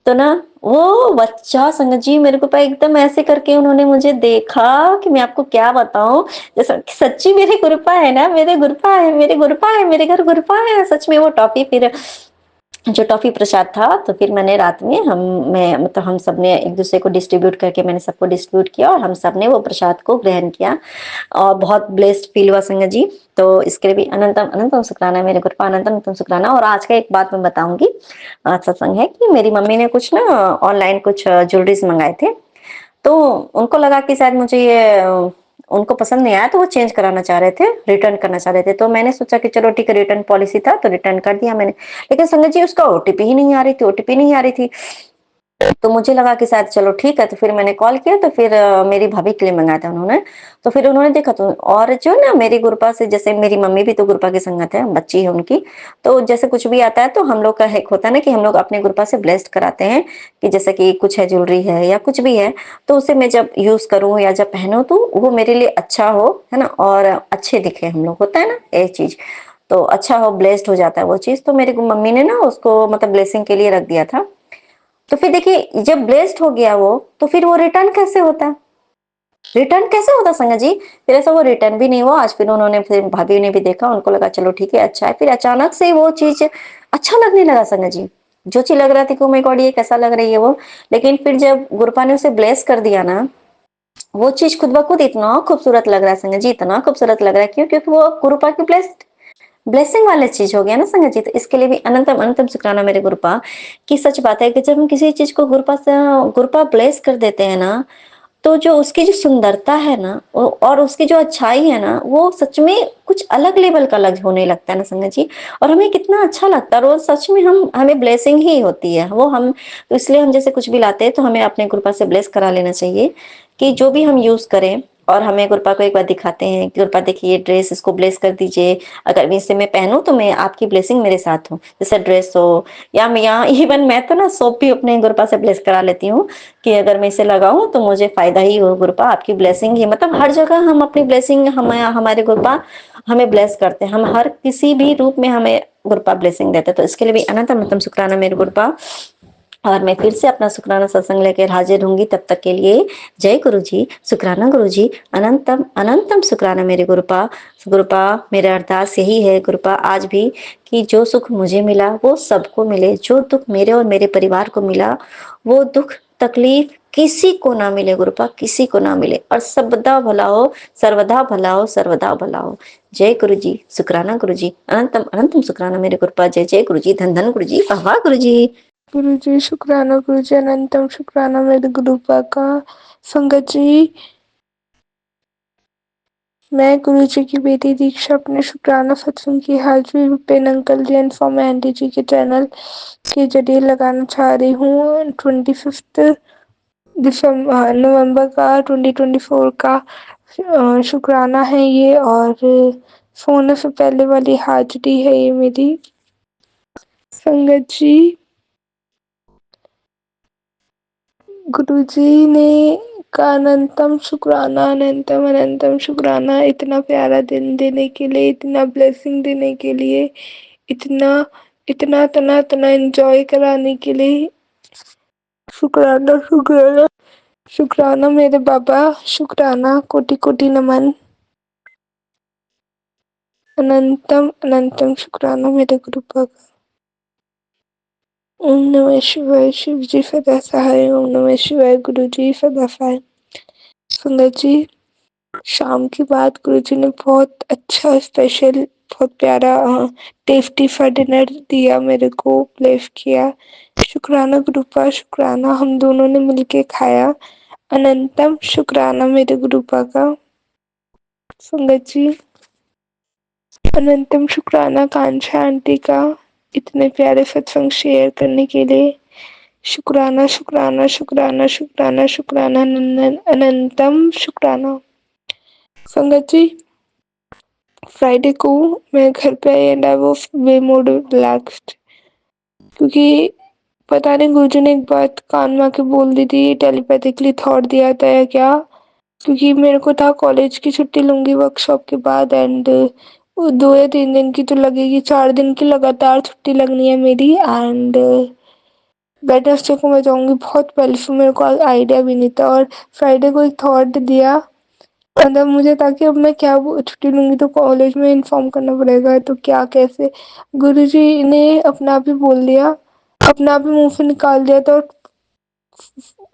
तो ना वो बच्चा संगत जी मेरे को एकदम ऐसे करके उन्होंने मुझे देखा कि मैं आपको क्या बताऊं, जैसा कि सच्ची मेरे गुरुपा है ना, मेरे गुरुपा है, मेरे गुरुपा है, मेरे घर गुरुपा है सच में। वो टॉफी फिर जो टॉफी प्रसाद था, तो फिर मैंने रात में मैं मतलब हम सब ने एक दूसरे को डिस्ट्रीब्यूट करके मैंने सबको डिस्ट्रीब्यूट किया, और हम सब ने वो प्रसाद को ग्रहण किया, और बहुत ब्लेस्ड फील हुआ संगत जी। तो इसके लिए भी अनंतम अनंतम शुक्राना मेरे गुरुपा, अनंतम अनंतम शुक्राना। और आज का एक बात मैं बताऊंगी, आज सत्संग है कि मेरी मम्मी ने कुछ ना ऑनलाइन कुछ ज्वेलरीज मंगाए थे, तो उनको लगा कि शायद मुझे ये उनको पसंद नहीं आया, तो वो चेंज कराना चाह रहे थे, रिटर्न करना चाह रहे थे। तो मैंने सोचा कि चलो ठीक है, रिटर्न पॉलिसी था तो रिटर्न कर दिया मैंने। लेकिन संगत जी उसका ओटीपी ही नहीं आ रही थी, ओटीपी नहीं आ रही थी। तो मुझे लगा कि शायद चलो ठीक है, तो फिर मैंने कॉल किया, तो फिर मेरी भाभी के लिए मंगाया था उन्होंने। तो फिर उन्होंने देखा, तो और जो ना मेरी गुरपा से, जैसे मेरी मम्मी भी तो गुरपा की संगत है, बच्ची है उनकी, तो जैसे कुछ भी आता है तो हम लोग का एक होता है ना कि हम लोग अपने गुरपा से ब्लेस्ड कराते हैं, कि जैसे कि कुछ है, ज्वेलरी है या कुछ भी है, तो उसे मैं जब यूज करूँ या जब पहनूं तो वो मेरे लिए अच्छा हो, है ना, और अच्छे दिखे हम लोग, होता है ना ये चीज, तो अच्छा हो, ब्लेस्ड हो जाता है वो चीज। तो मेरी मम्मी ने ना उसको मतलब ब्लेसिंग के लिए रख दिया था। तो फिर देखिए, जब ब्लेस्ड हो गया वो, तो फिर वो रिटर्न कैसे होता, रिटर्न कैसे होता संगत जी? फिर ऐसा वो रिटर्न भी नहीं हुआ। आज फिर उन्होंने, फिर भाभी ने भी देखा, उनको लगा चलो ठीक है अच्छा है, फिर अचानक से वो चीज अच्छा लगने लगा संगत जी। जो चीज लग रहा थी कि ओ माय गॉड ये कैसा लग रही है वो, लेकिन फिर जब गुरुपा ने उसे ब्लेस कर दिया ना, वो चीज खुद ब खुद इतना खूबसूरत लग रहा है संगत जी, इतना खूबसूरत लग रहा है। क्यों? क्योंकि वो गुरुपा की ब्लेसिंग वाले चीज हो गया ना संगत जी। तो इसके लिए भी अनंतम अनंतम शुक्राना मेरे गुरुपा की। सच बात है कि जब हम किसी चीज को गुरुपा से, गुरुपा ब्लेस कर देते हैं ना, तो जो उसकी जो सुंदरता है ना, और उसकी जो अच्छाई है ना, वो सच में कुछ अलग लेवल का लग होने लगता है ना संगत जी। और हमें कितना अच्छा लगता है, और वो सच में हम हमें ब्लेसिंग ही होती है वो हम। तो इसलिए हम जैसे कुछ भी लाते हैं तो हमें अपने गुरुपा से ब्लेस करा लेना चाहिए, कि जो भी हम यूज करें, और हमें गुरुपा को एक बार दिखाते हैं कि गुरुपा देखिए ये ड्रेस, इसको ब्लेस कर दीजिए, अगर इसे मैं पहनूं तो मैं आपकी ब्लेसिंग मेरे साथ हो, जैसे ड्रेस हो, या मैं यहाँ इवन मैं तो ना सोप भी अपने गुरुपा से ब्लेस करा लेती हूँ, कि अगर मैं इसे लगाऊं तो मुझे फायदा ही हो गुरुपा, आपकी ब्लेसिंग ही, मतलब हर जगह हम अपनी ब्लेसिंग, हमारे गुरुपा हमें ब्लेस करते हैं, हम हर किसी भी रूप में हमें गुरुपा ब्लेसिंग देते हैं। तो इसके लिए भी अनंत अनंतम शुक्राना मेरे गुरुपा। और मैं फिर से अपना शुक्राना सत्संग लेकर हाजिर होंगी, तब तक के लिए जय गुरु जी, शुक्राना गुरु जी, अनंतम अनंतम शुक्राना मेरे गुरुपा। गुरुपा मेरा अरदास यही है गुरुपा आज भी, कि जो सुख मुझे मिला वो सबको मिले, जो दुख मेरे और मेरे परिवार को मिला वो दुख तकलीफ किसी को ना मिले गुरुपा, किसी को ना मिले, और सबदा भला हो, सर्वदा भला हो, सर्वदा भला हो। जय गुरु जी, शुक्राना गुरु जी, अनंतम अनंतम शुक्राना मेरे गुरुपा। जय जय गुरु जी, धन धन गुरु जी, वाह वाह गुरु जी। गुरु जी शुक्राना, गुरु जी अनंतम शुक्राना मेरे गुरुपा का। संगत जी, मैं गुरु जी की बेटी दीक्षा अपने शुक्राना सत्संग की हाजिरी विपिन अंकल जी एंड फॉर्म आंटी जी के चैनल के जरिए लगाना चाह रही हूँ। 25 दिसंबर नवंबर का 2024 का शुक्राना है ये, और सोने से पहले वाली हाजिरी है ये मेरी। संगत जी, गुरुजी ने का अनंतम शुक्राना, अनंतम अनंतम शुक्राना, इतना प्यारा दिन देने के लिए, इतना ब्लेसिंग देने के लिए, इतना इतना तना तना एंजॉय कराने के लिए। शुक्राना शुक्राना शुक्राना मेरे बाबा, शुक्राना, कोटि कोटि नमन। अनंतम अनंतम शुक्राना मेरे गुरुपा का। ओम नमः शिवाय। शिव जी सदा सहाय। ओम नमः शिवाय। गुरु जी सदा सहाय। संगत जी, शाम की बात गुरु जी ने बहुत अच्छा स्पेशल, बहुत प्यारा टेस्टी सा डिनर दिया मेरे को, ब्लेस किया। शुक्राना गुरुपा, शुक्राना, हम दोनों ने मिलके खाया। अनंतम शुक्राना मेरे गुरुपा का। संगत जी, अनंतम शुक्राना कांक्षा आंटी का, इतने प्यारे सत्संग शेयर करने के लिए। शुक्राना शुक्राना शुक्राना शुक्राना शुक्राना अनंतम शुक्राना। संगत जी, फ्राइडे को मैं घर पे आई and I was way more relaxed, क्योंकि पता नहीं गुरुजी ने एक बात कान में आके बोल दी थी, टेलीपैथिकली थॉट दिया था या क्या, क्योंकि मेरे को था कॉलेज की छुट्टी लूंगी वर्कशॉप के बाद एंड 2 या 3 दिन की तो लगेगी, 4 दिन की लगातार छुट्टी लगनी है मेरी एंड वेडनेसडे को मैं जाऊंगी बहुत पहले से, मेरे को आइडिया भी नहीं था और फ्राइडे को एक थॉट दिया मतलब मुझे, ताकि अब मैं क्या छुट्टी लूंगी तो कॉलेज में इन्फॉर्म करना पड़ेगा, तो क्या कैसे गुरुजी ने अपना आप ही बोल दिया, अपना आप ही मुंह से निकाल दिया, तो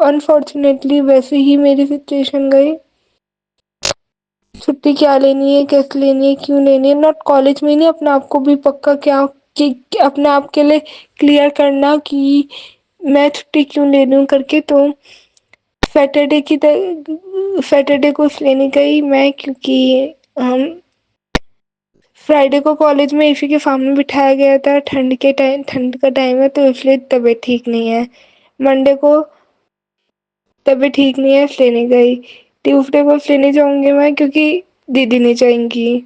अनफॉर्चुनेटली वैसे ही मेरी सिचुएशन गई। छुट्टी क्या लेनी है, कैसे लेनी है, क्यों लेनी है, नॉट कॉलेज में नहीं, अपने आप को भी पक्का क्या कि अपने आप के लिए क्लियर करना कि मैं छुट्टी क्यों ले रही हूँ करके। तो सैटरडे को लेने गई मैं, क्योंकि हम फ्राइडे को कॉलेज में एसी के सामने बिठाया गया था, ठंड का टाइम है तो इसलिए तबीयत ठीक नहीं है। मंडे को तबीयत ठीक नहीं है इसलिए नहीं गई। ट्यूसडे को लेने जाऊंगी मैं क्योंकि दीदी नहीं चाहेंगी।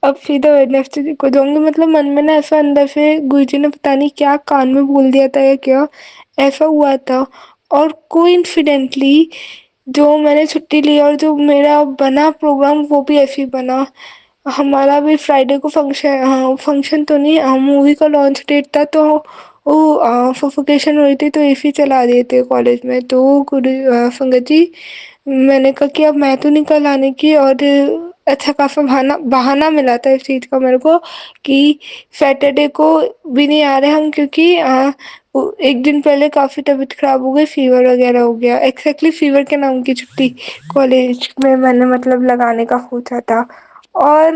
अब सीधा वेडनेसडे को जाऊंगी, मतलब मन में ना ऐसा अंदर से गुरुजी ने पता नहीं क्या कान में बोल दिया था या क्या ऐसा हुआ था, और कोइंसिडेंटली जो मैंने छुट्टी ली और जो मेरा बना प्रोग्राम वो भी ऐसे ही बना। हमारा भी फ्राइडे को फंक्शन, हाँ फंक्शन तो नहीं, मूवी का लॉन्च डेट था, तो वो सफोकेशन हुई थी तो एसी चला दिए थे कॉलेज में। तो संगत जी, मैंने कहा कि अब मैं तो निकल आने की, और अच्छा खासा बहाना बहाना मिला था इस चीज़ का मेरे को कि सैटरडे को भी नहीं आ रहे हम, क्योंकि एक दिन पहले काफ़ी तबीयत खराब हो गई, फीवर वगैरह हो गया, एक्जैक्टली फीवर के नाम की छुट्टी कॉलेज में मैंने मतलब लगाने का सोचा था, और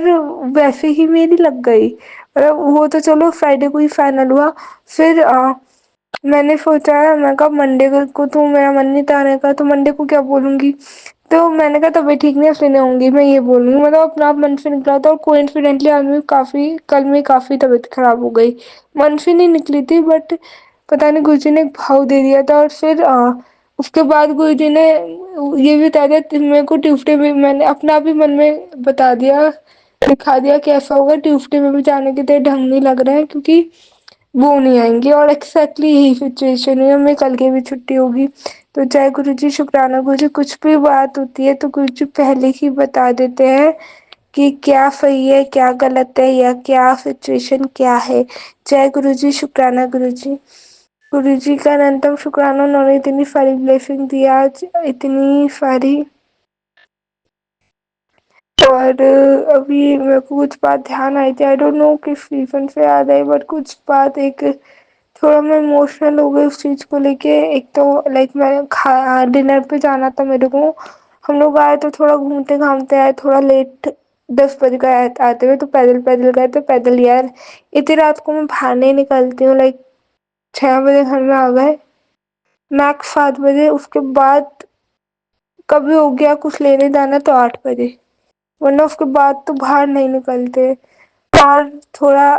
वैसे ही मेरी लग गई। मतलब वो तो चलो फ्राइडे को ही फाइनल हुआ। फिर मैंने सोचा, मैं कहा मंडे को तो मेरा मन नहीं था आने का, तो मंडे को क्या बोलूँगी, तो मैंने कहा तबीयत ठीक नहीं है इसलिए नहीं आऊँगी, मैं ये बोलूँगी, मतलब अपना आप मन से निकला था, और कोइंसिडेंटली आज में कल में काफ़ी तबीयत खराब हो गई। मन से नहीं निकली थी बट पता नहीं गुरुजी ने एक भाव दे दिया था, और फिर उसके बाद गुरुजी ने ये भी बता दिया मेरे को, ट्यूसडे में मैंने अपना आप ही मन में बता दिया, दिखा दिया कि ऐसा होगा, ट्यूसडे में भी जाने के तेरे ढंग नहीं लग रहे हैं क्योंकि वो नहीं आएंगे, और एक्जैक्टली यही सिचुएशन है, हमें कल की भी छुट्टी होगी। तो जय गुरु जी, शुक्राना गुरु जी, कुछ भी बात होती है तो गुरु जी पहले ही बता देते हैं कि क्या सही है क्या गलत है या क्या सिचुएशन क्या है। जय गुरु जी, शुक्राना गुरु जी। गुरु जी का अनंतम शुक्राना, उन्होंने इतनी सारी ब्लेसिंग दी आज, इतनी सारी। और अभी मेरे को कुछ बात ध्यान आई थी, आई डोंट नो किस रीजन से याद आई, बट कुछ बात एक थोड़ा मैं इमोशनल हो गई उस चीज़ को लेके। एक तो लाइक मैं डिनर पे जाना था मेरे को, हम लोग आए तो थोड़ा घूमते घामते आए, थोड़ा लेट 10 बज गए आते हुए, तो पैदल पैदल गए, तो पैदल यार इतनी रात को मैं बाहर नहीं निकलती हूँ, लाइक 6 बजे घर में आ गए, मैक्स 7 बजे, उसके बाद कभी हो गया कुछ लेने जाना तो 8 बजे, वरना उसके बाद तो बाहर नहीं निकलते। और थोड़ा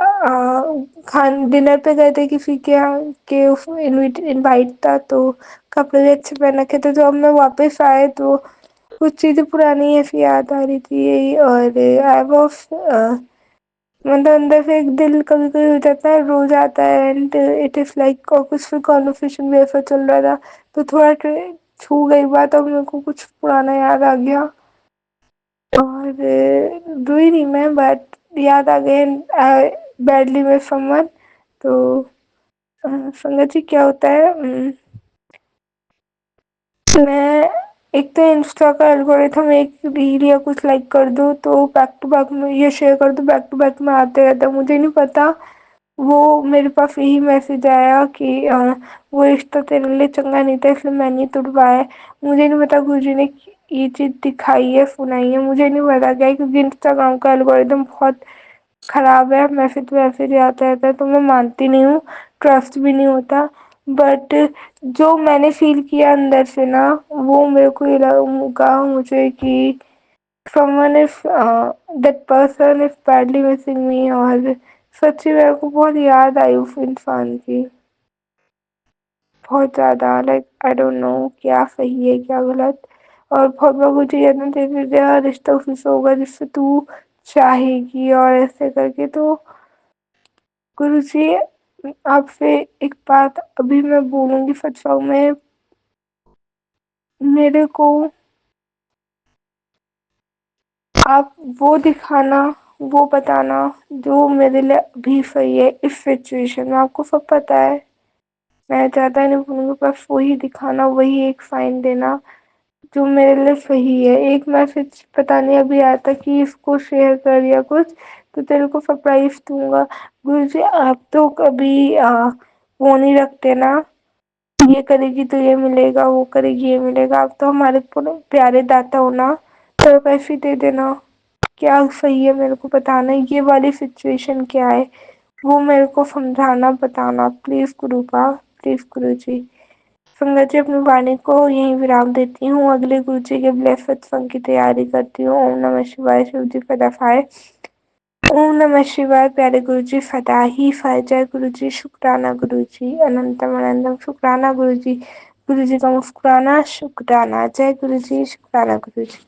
खान डिनर पे गए थे किसी के यहाँ के, इनवाइट था, तो कपड़े भी अच्छे पहन रखे थे, तो अब मैं वापस आए तो कुछ चीज़ें पुरानी ऐसी याद आ रही थी यही, और आई वॉज मतलब अंदर से एक दिल कभी कभी हो जाता है, रो जाता है, एंड इट इज़ लाइक, और कुछ फिर कॉन्वर्सेशन भी ऐसा चल रहा था तो थोड़ा छू गई बात, और मेरे को कुछ पुराना याद आ गया, और रोई नहीं मैं बट याद आ गए बैडली में समवन। तो संगत जी क्या होता है, मैं एक तो इंस्टा का एल्गोरिथम, एक रील या कुछ लाइक कर दूँ तो बैक टू बैक में ये शेयर कर दूँ, बैक टू बैक में आते रहता है, मुझे नहीं पता वो मेरे पास यही मैसेज आया कि वो रिश्ता तेरे लिए चंगा नहीं था इसलिए मैंने तुड़वाया। मुझे नहीं पता गुरुजी ने ये चीज़ दिखाई है सुनाई है, मुझे नहीं पता क्या है, क्योंकि इंस्टाग्राम का एल्गोरिदम बहुत ख़राब है। मैसेज वैसेज आता रहता है तो मैं मानती नहीं हूँ, ट्रस्ट भी नहीं होता। बट जो मैंने फील किया अंदर से ना, वो मेरे को ये लगा मुझे कि someone is that person is badly missing me। और सच्ची मेरे को बहुत याद आई उस इंसान की, बहुत ज़्यादा। लाइक आई डोंट नो क्या सही है क्या गलत। और बहुत बार मुझे याद नहीं देती तेरा रिश्ता उसी से होगा जिससे तू चाहेगी, और ऐसे करके। तो गुरुजी आपसे एक बात अभी मैं बोलूँगी सच्चाई में, मेरे को आप वो दिखाना, वो बताना जो मेरे लिए अभी सही है इस सिचुएशन में। आपको सब पता है, मैं ज़्यादा नहीं बोलूँगी, बस वही दिखाना, वही एक साइन देना जो मेरे लिए सही है। एक मैसेज पता नहीं अभी आया था कि इसको शेयर कर या कुछ, तो तेरे को सरप्राइज दूंगा। गुरुजी आप तो कभी वो नहीं रखते ना, ये करेगी तो ये मिलेगा, वो करेगी ये मिलेगा। आप तो हमारे पूरे प्यारे दाता हो ना, तो पैसे दे देना। क्या सही है मेरे को बताना, ये वाली सिचुएशन क्या है वो मेरे को समझाना बताना प्लीज़ गुरुपा, प्लीज़ गुरुजी। संगत जी अपनी वाणी को यहीं विराम देती हूँ, अगले गुरुजी के ब्लेस सत्संग की तैयारी करती हूँ। ओम नमः शिवाय, शिव जी सदाफाय। ओम नमः शिवाय प्यारे गुरुजी, सदा ही फाय। जय गुरुजी, शुक्राना गुरुजी, अनंतम अनंतम शुक्राना गुरुजी, गुरुजी का मुस्कुराना शुक्राना। जय गुरुजी, शुक्राना गुरुजी।